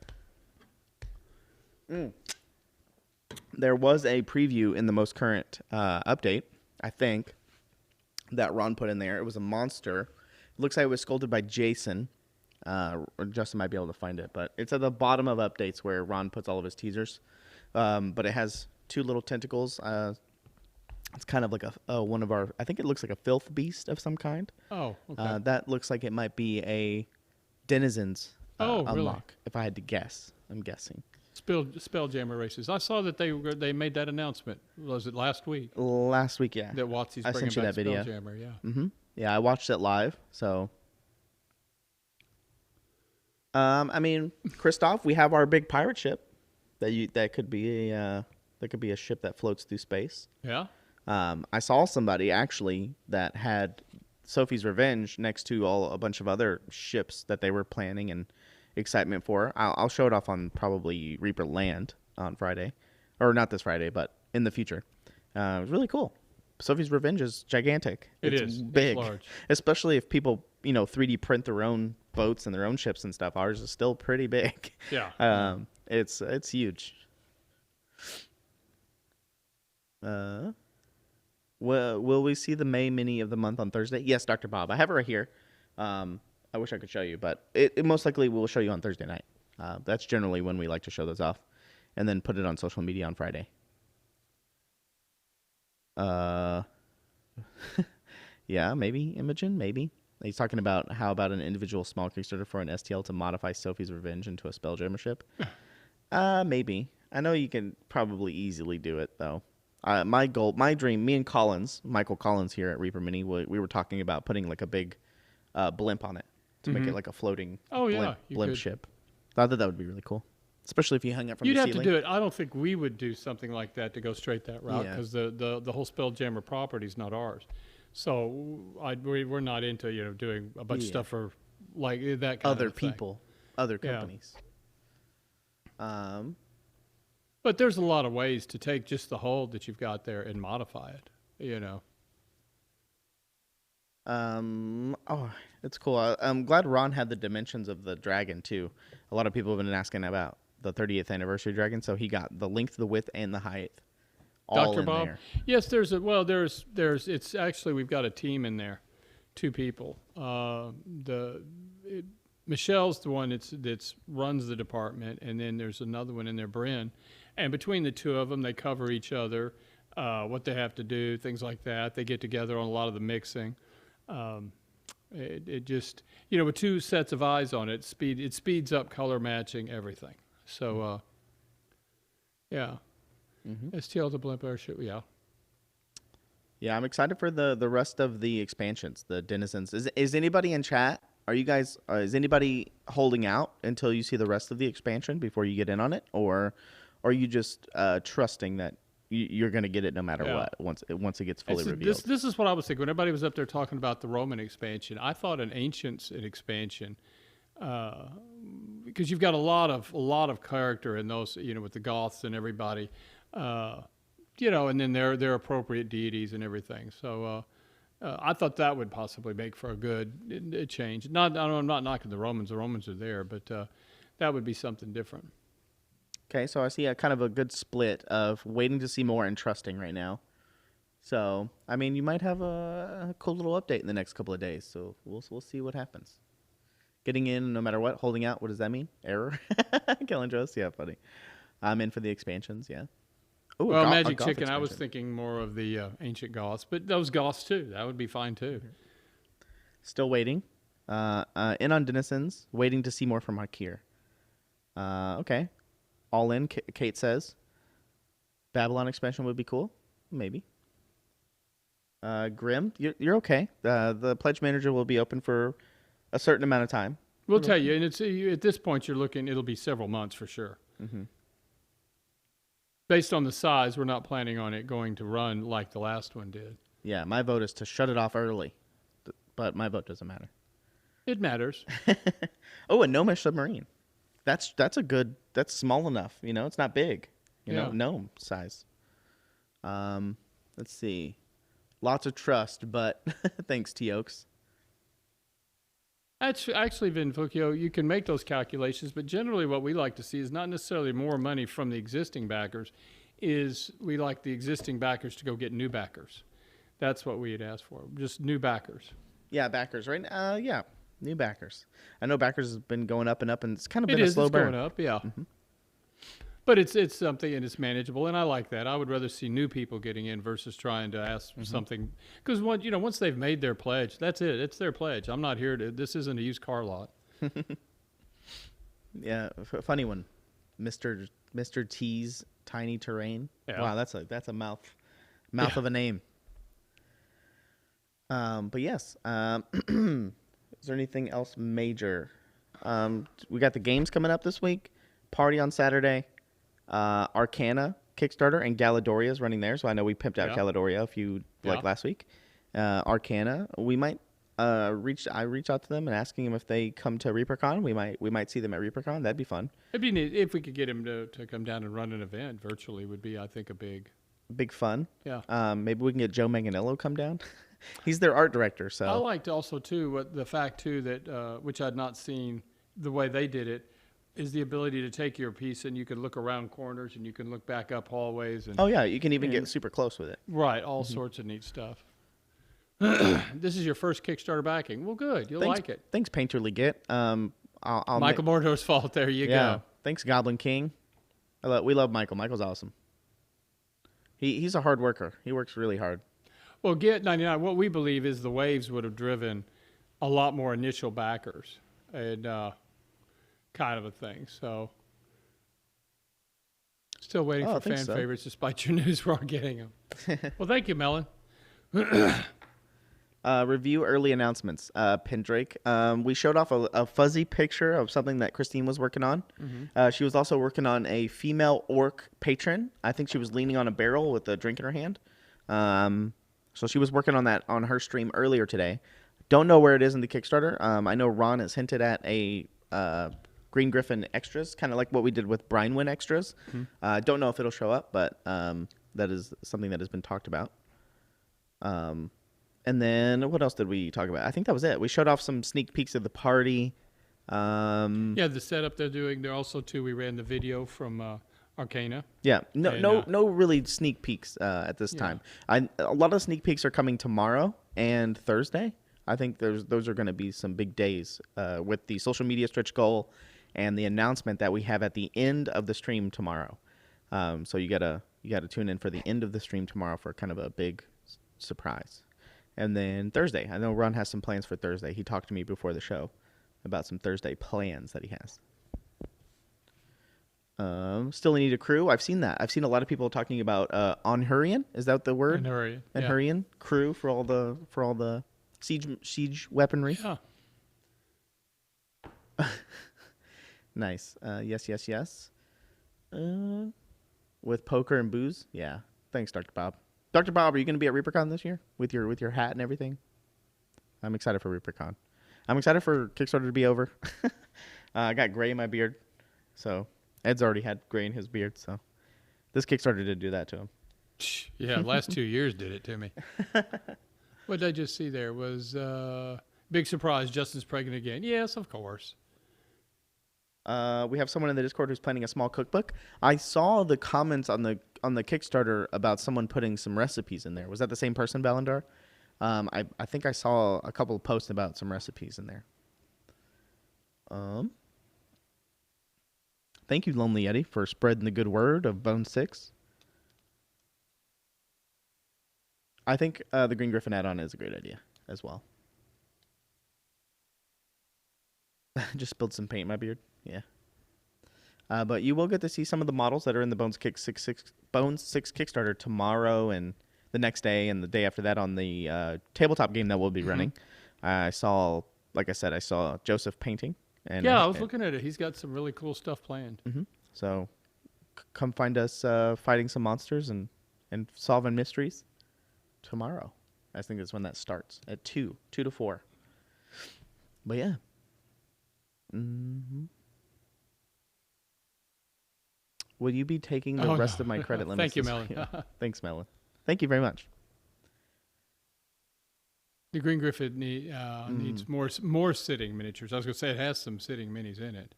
There was a preview in the most current update, I think, that Ron put in there. It was a monster. It looks like it was sculpted by Jason. Or Justin might be able to find it, but it's at the bottom of updates where Ron puts all of his teasers. But it has two little tentacles. It's kind of like one of our. I think it looks like a filth beast of some kind. Oh, okay. That looks like it might be a denizens unlock. Really? If I had to guess, I'm guessing. Spelljammer races. I saw that they made that announcement. Was it last week? Last week, yeah. That WotC's I bringing sent you back that video. Spelljammer, yeah. Mm-hmm. Yeah, I watched it live. So, I mean, Christoph, we have our big pirate ship that could be a ship that floats through space. Yeah. I saw somebody actually that had Sophie's Revenge next to a bunch of other ships that they were planning and excitement for. I'll show it off on probably Reaper Land on Friday, or not this Friday, but in the future. It was really cool. Sophie's Revenge is gigantic. It's big, it's large. Especially if people 3D print their own boats and their own ships and stuff. Ours is still pretty big. Yeah. It's huge. Will we see the May mini of the month on Thursday? Yes, Dr. Bob. I have it right here. I wish I could show you, but it most likely will show you on Thursday night. That's generally when we like to show those off, and then put it on social media on Friday. Yeah, maybe Imogen, maybe. He's talking about how about an individual small Kickstarter for an STL to modify Sophie's Revenge into a Spelljammer ship. Maybe. I know you can probably easily do it though. My goal, my dream, me and Michael Collins here at Reaper Mini, we were talking about putting like a big blimp on it to make it like a floating blimp ship. Thought that would be really cool. especially if you hung up from You'd the have ceiling. to do it. I don't think we would do something like that to go straight that route Yeah. because the whole Spelljammer property is not ours. So we're not into doing a bunch of stuff for like that kind Other of thing. people, other Yeah. companies. But there's a lot of ways to take just the hold that you've got there and modify it. Oh, it's cool. I'm glad Ron had the dimensions of the dragon too. A lot of people have been asking about the 30th anniversary dragon, so he got the length, the width, and the height all Dr. in Bob? there. Yes, it's actually, we've got a team in there, 2 people. Michelle's the one that's runs the department, and then there's another one in there, Bryn. And between the 2 of them, they cover each other, what they have to do, things like that. They get together on a lot of the mixing. It just, with 2 sets of eyes on it, it speeds up color matching, everything. So, yeah. STL the blimp airship, yeah. Yeah, I'm excited for the rest of the expansions, the denizens. Is anybody in chat? Are you guys? Is anybody holding out until you see the rest of the expansion before you get in on it, or are you just trusting that you're going to get it no matter what once it gets fully revealed? This is what I was thinking. When everybody was up there talking about the Roman expansion, I thought an Ancients expansion, because you've got a lot of character in those, with the Goths and everybody, and then their appropriate deities and everything. So I thought that would possibly make for a good change. I'm not knocking the Romans. The Romans are there, but that would be something different. Okay, so I see a kind of a good split of waiting to see more and trusting right now. So, I mean, you might have a cool little update in the next couple of days. So we'll see what happens. Getting in no matter what, holding out, what does that mean? Error? Kellandros? Yeah, funny. I'm in for the expansions, yeah. Ooh, Well, Magic Goth Chicken, I was expansion. thinking more of the ancient Goths, but those Goths too. That would be fine too. Still waiting. In on Denizens, waiting to see more from Hakir. Okay. All in, Kate says. Babylon expansion would be cool. Maybe. Grim, you're okay. The pledge manager will be open for a certain amount of time. We'll tell you, and it's at this point you're looking. It'll be several months for sure. Mm-hmm. Based on the size, we're not planning on it going to run like the last one did. Yeah, my vote is to shut it off early, but my vote doesn't matter. It matters. Oh, a gnomish submarine. That's small enough. It's not big. Gnome size. Let's see. Lots of trust, but thanks, T-Oaks. Actually, Vinfocchio, you can make those calculations, but generally what we like to see is not necessarily more money from the existing backers, is we like the existing backers to go get new backers. That's what we'd ask for, just new backers. Yeah, backers, right? Yeah, new backers. I know backers has been going up and up, and it's kind of been a slow burn. It's going up, yeah. Mm-hmm. But it's something, and it's manageable, and I like that. I would rather see new people getting in versus trying to ask for something. Because once they've made their pledge, that's it. It's their pledge. I'm not here to. This isn't a used car lot. Yeah, funny one, Mr. T's Tiny Terrain. Yeah. Wow, that's a mouth of a name. But yes. Is there anything else major? We got the games coming up this week. Party on Saturday. Arcana Kickstarter and Galadoria is running there, so I know we pimped out Galadoria a few last week. Arcana, we might reach out to them and asking them if they come to ReaperCon. We might see them at ReaperCon. That'd be fun. It'd be neat if we could get him to come down and run an event virtually. Would be, I think, a big fun. Yeah. Maybe we can get Joe Manganello come down. He's their art director. So I liked also too the fact too that which I'd not seen the way they did it. Is the ability to take your piece and you can look around corners and you can look back up hallways. And, you can even get super close with it. Right, all sorts of neat stuff. This is your first Kickstarter backing. Well, good. You'll like it. Thanks, Painterly Git. Michael Mordo's fault. There you go. Thanks, Goblin King. We love Michael. Michael's awesome. He's a hard worker. He works really hard. Well, Git 99, what we believe is the waves would have driven a lot more initial backers. And... kind of a thing. So still waiting for fan favorites despite your news. We're all getting them. Well, thank you, Melon. Review early announcements. Pindrake. We showed off a fuzzy picture of something that Christine was working on. She was also working on a female orc patron. I think she was leaning on a barrel with a drink in her hand. So she was working on that on her stream earlier today. Don't know where it is in the Kickstarter. I know Ron has hinted at a Green Griffin extras, kind of like what we did with Brinewind extras. Don't know if it'll show up, but that is something that has been talked about. And then what else did we talk about? I think that was it. We showed off some sneak peeks of the party. Yeah, the setup they're doing. There also too. We ran the video from Arcana. Yeah, no really sneak peeks at this time. A lot of sneak peeks are coming tomorrow and Thursday. I think those are going to be some big days with the social media stretch goal and the announcement that we have at the end of the stream tomorrow. So you gotta tune in for the end of the stream tomorrow for kind of a big surprise. And then Thursday, I know Ron has some plans for Thursday. He talked to me before the show about some Thursday plans that he has. Still need a crew. I've seen that. I've seen a lot of people talking about Onhurian. Is that the word? Onhurian. Onhurian crew for all the siege weaponry. Yeah. Nice. Yes. With poker and booze. Yeah. Thanks, Dr. Bob. Dr. Bob, are you going to be at ReaperCon this year with your hat and everything? I'm excited for ReaperCon. I'm excited for Kickstarter to be over. I got gray in my beard, so Ed's already had gray in his beard, so this Kickstarter did do that to him. Yeah, last 2 years did it to me. What did I just see there? Was big surprise, Justin's pregnant again. Yes, of course. We have someone in the Discord who's planning a small cookbook. I saw the comments on the Kickstarter about someone putting some recipes in there. Was that the same person, Balindar? I think I saw a couple of posts about some recipes in there. Thank you, Lonely Yeti, for spreading the good word of Bone 6. I think the Green Griffin add-on is a great idea as well. Just spilled some paint in my beard. Yeah. But you will get to see some of the models that are in the Bones 6 Kickstarter tomorrow and the next day and the day after that on the tabletop game that we'll be running. I saw Joseph painting. And I was looking at it. He's got some really cool stuff planned. So come find us fighting some monsters and solving mysteries tomorrow. I think that's when that starts at 2 to 4. But yeah. Will you be taking the rest of my credit limits? Thank you, Melon. Thanks, Melon. Thank you very much. The Green Griffin needs more sitting miniatures. I was going to say it has some sitting minis in it.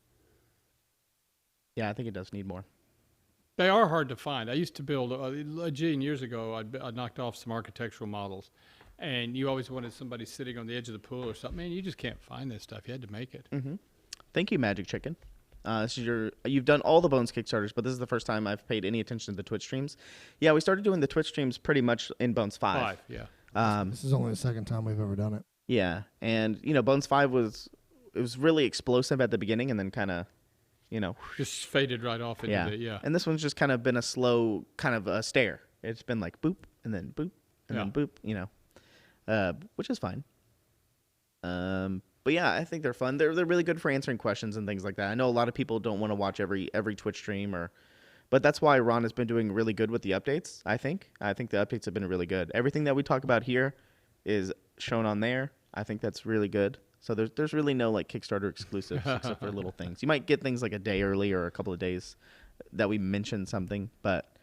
Yeah, I think it does need more. They are hard to find. I used to build, a gene years ago, I knocked off some architectural models. And you always wanted somebody sitting on the edge of the pool or something. Man, you just can't find this stuff. You had to make it. Thank you, Magic Chicken. You've done all the Bones Kickstarters, but this is the first time I've paid any attention to the Twitch streams. Yeah, we started doing the Twitch streams pretty much in Bones 5. This is only the second time we've ever done it. Yeah, and Bones 5 was really explosive at the beginning, and then kind of, just faded right off into it. Yeah. And this one's just kind of been a slow kind of a stare. It's been like boop and then boop and then boop, which is fine. But yeah, I think they're fun. They're really good for answering questions and things like that. I know a lot of people don't want to watch every Twitch stream but that's why Ron has been doing really good with the updates, I think. I think the updates have been really good. Everything that we talk about here is shown on there. I think that's really good. So there's really no like Kickstarter exclusives except for little things. You might get things like a day early or a couple of days that we mention something, but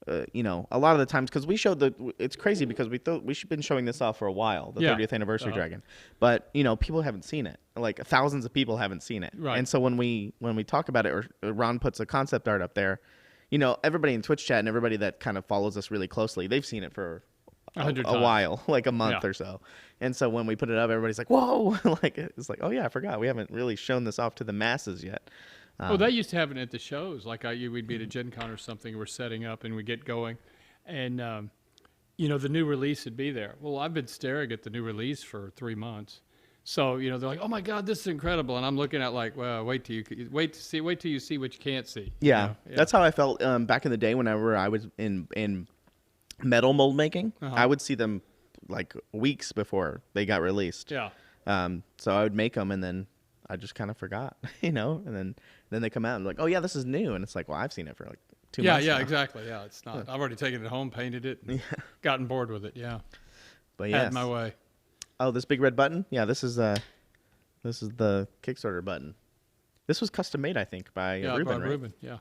a lot of the times, because we showed it's crazy because we've been showing this off for a while, the 30th anniversary dragon, but people haven't seen it. Like thousands of people haven't seen it, right? And so when we talk about it, or Ron puts a concept art up there, everybody in Twitch chat and everybody that kind of follows us really closely, they've seen it for a while, like a month or so. And so when we put it up, everybody's like, whoa, it's like, oh yeah, I forgot, we haven't really shown this off to the masses yet. They used to have it at the shows. Like we'd be at a Gen Con or something. We're setting up and we get going, and the new release would be there. Well, I've been staring at the new release for 3 months, so they're like, "Oh my God, this is incredible!" And I'm looking at like, "Well, wait till you see what you can't see." Yeah, that's how I felt back in the day whenever I was in metal mold making. I would see them like weeks before they got released. Yeah. So I would make them, and then I just kind of forgot, and then they come out and like, oh yeah, this is new, and it's like, well, I've seen it for like 2 months. Yeah, now. exactly. Yeah, it's not. I've already taken it home, painted it, and gotten bored with it. Yeah. But yeah, Had my way. Oh, this big red button? Yeah, this is the Kickstarter button. This was custom made, I think, by Ruben, right? Ruben, yeah.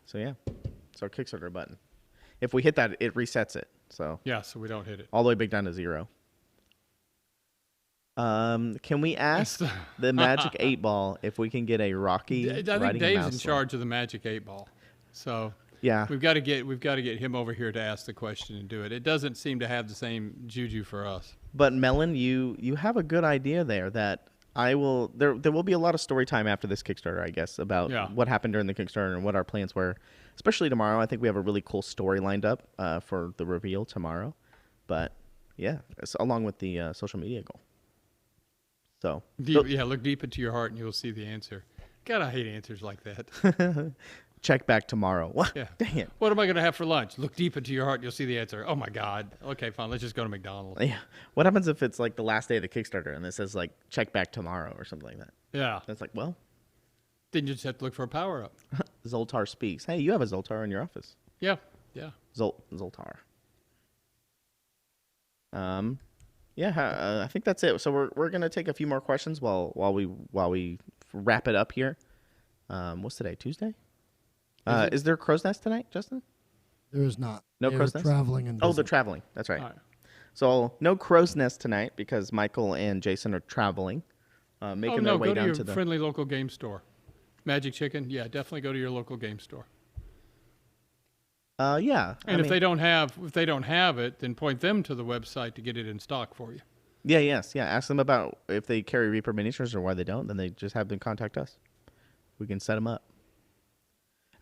So yeah, it's our Kickstarter button. If we hit that, it resets it. So Yeah, so we don't hit it. all the way back down to 0. Can we ask the Magic 8 Ball if we can get a Rocky? I think Dave's in charge of the Magic 8 Ball, so yeah, we've got to get him over here to ask the question and do it. It doesn't seem to have the same juju for us. But Melon, you have a good idea there that I will. There will be a lot of story time after this Kickstarter, I guess, about what happened during the Kickstarter and what our plans were. Especially tomorrow, I think we have a really cool story lined up for the reveal tomorrow. But yeah, along with the social media goal. So look deep into your heart and you'll see the answer. God, I hate answers like that. Check back tomorrow. What? Yeah. Dang it. What am I going to have for lunch? Look deep into your heart and you'll see the answer. Oh my God. Okay, fine. Let's just go to McDonald's. Yeah. What happens if it's like the last day of the Kickstarter and it says like check back tomorrow or something like that? Yeah. That's like, well, then you just have to look for a power up. Zoltar speaks. Hey, you have a Zoltar in your office. Yeah. Yeah. Zoltar. Yeah, I think that's it. So we're gonna take a few more questions while we wrap it up here. What's today? Tuesday? Is there Crow's Nest tonight, Justin? There is not. No Crow's Nest? Traveling and Oh, they're traveling. That's right. All right. So no Crow's Nest tonight because Michael and Jason are traveling, making their way go down to to your the friendly local game store. Magic Chicken, yeah, definitely go to your local game store. Yeah. And if they don't have it, then point them to the website to get it in stock for you. Yeah. Ask them about if they carry Reaper miniatures or why they don't. Then they just have them contact us. We can set them up.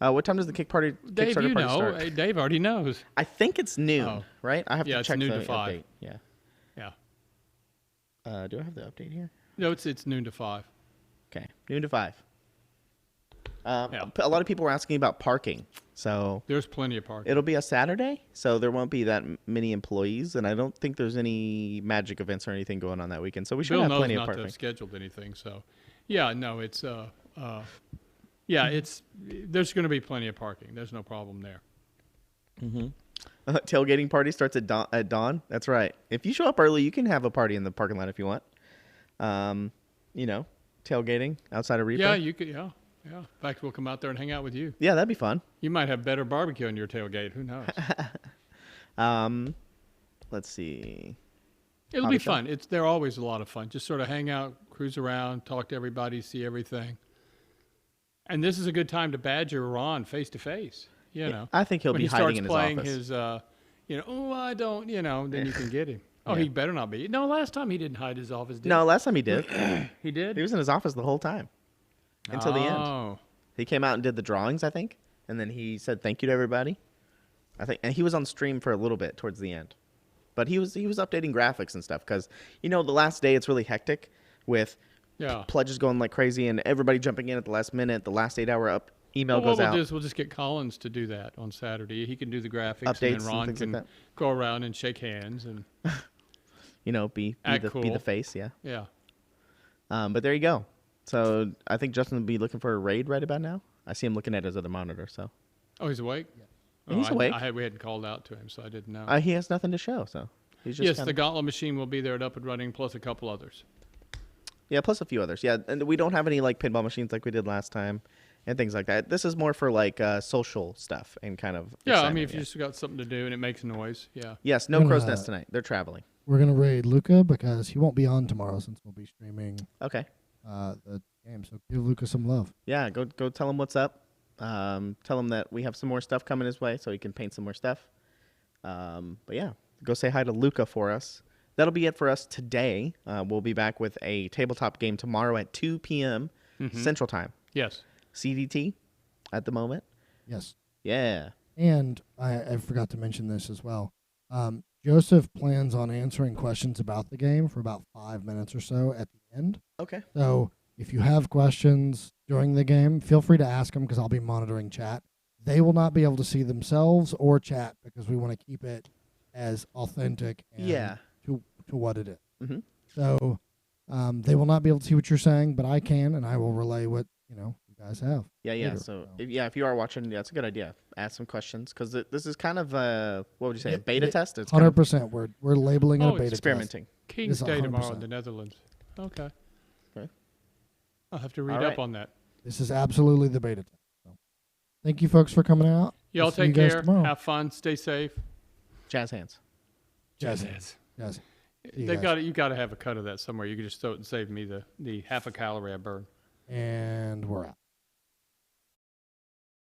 What time does the Dave, Kickstarter party start? Hey, Dave already knows. I think it's noon, right? I have to check noon the to 5. update. Yeah. Yeah. Do I have the update here? No, it's noon to 5. Okay, noon to 5. Yeah. A lot of people were asking about parking, so There's plenty of parking. it'll be a Saturday, so there won't be that many employees, and I don't think there's any Magic events or anything going on that weekend. So we should Bill have knows plenty of not to parking. have scheduled anything, so yeah, no, it's there's going to be plenty of parking. There's no problem there. Tailgating party starts at dawn. That's right. If you show up early, you can have a party in the parking lot if you want. Tailgating outside of Reaper. Yeah, you could. Yeah. In fact, we'll come out there and hang out with you. Yeah, that'd be fun. You might have better barbecue on your tailgate. Who knows? Let's see. It'll be fun. They're always a lot of fun. Just sort of hang out, cruise around, talk to everybody, see everything. And this is a good time to badger Ron face to face. I think he'll when be he hiding starts in his playing office. I don't, then you can get him. Oh, he better not be. No, last time he didn't hide his office, did he? No, last time he did. He did? He was in his office the whole time until the end. Oh. He came out and did the drawings, I think, and then he said thank you to everybody. I think, and he was on stream for a little bit towards the end, but he was updating graphics and stuff because the last day it's really hectic with pledges going like crazy and everybody jumping in at the last minute. The last 8 hour email goes out. We'll just get Collins to do that on Saturday. He can do the graphics, updates, and then Ron can like go around and shake hands and be cool. Be the face. Yeah. But there you go. So I think Justin will be looking for a raid right about now. I see him looking at his other monitor. So. Oh, he's awake. Yeah. Oh, he's awake. We hadn't called out to him, so I didn't know. He has nothing to show, so he's just. The Gauntlet machine will be there and up and running, plus a couple others. Yeah, plus a few others. Yeah, and we don't have any like pinball machines like we did last time, and things like that. This is more for like social stuff and kind of. Yeah, I mean, if you just got something to do and it makes noise, yeah. Yes, no Crow's Nest tonight. They're traveling. We're gonna raid Luca because he won't be on tomorrow since we'll be streaming. Okay. The game, so give Luca some love. Yeah, go tell him what's up. Tell him that we have some more stuff coming his way, so he can paint some more stuff. But yeah, go say hi to Luca for us. That'll be it for us today. We'll be back with a tabletop game tomorrow at 2 p.m. Central Time. Yes. CDT at the moment. Yes. Yeah. And I forgot to mention this as well. Joseph plans on answering questions about the game for about 5 minutes or so at the end. Okay. So if you have questions during the game, feel free to ask them because I'll be monitoring chat. They will not be able to see themselves or chat because we want to keep it as authentic and to to what it is. Mm-hmm. So they will not be able to see what you're saying, but I can, and I will relay what you guys have. Yeah. later. So if you are watching, that's a good idea. Ask some questions because this is kind of what would you say, a beta test? It's 100%. We're labeling it a beta experimenting. test. King's Day tomorrow in the Netherlands. Okay. I'll have to read up on that. This is absolutely the beta test. So, thank you, folks, for coming out. Y'all take care. Have fun. Stay safe. Jazz hands. Jazz hands. Jazz. You got to have a cut of that somewhere. You can just throw it and save me the half a calorie I burn. And we're out.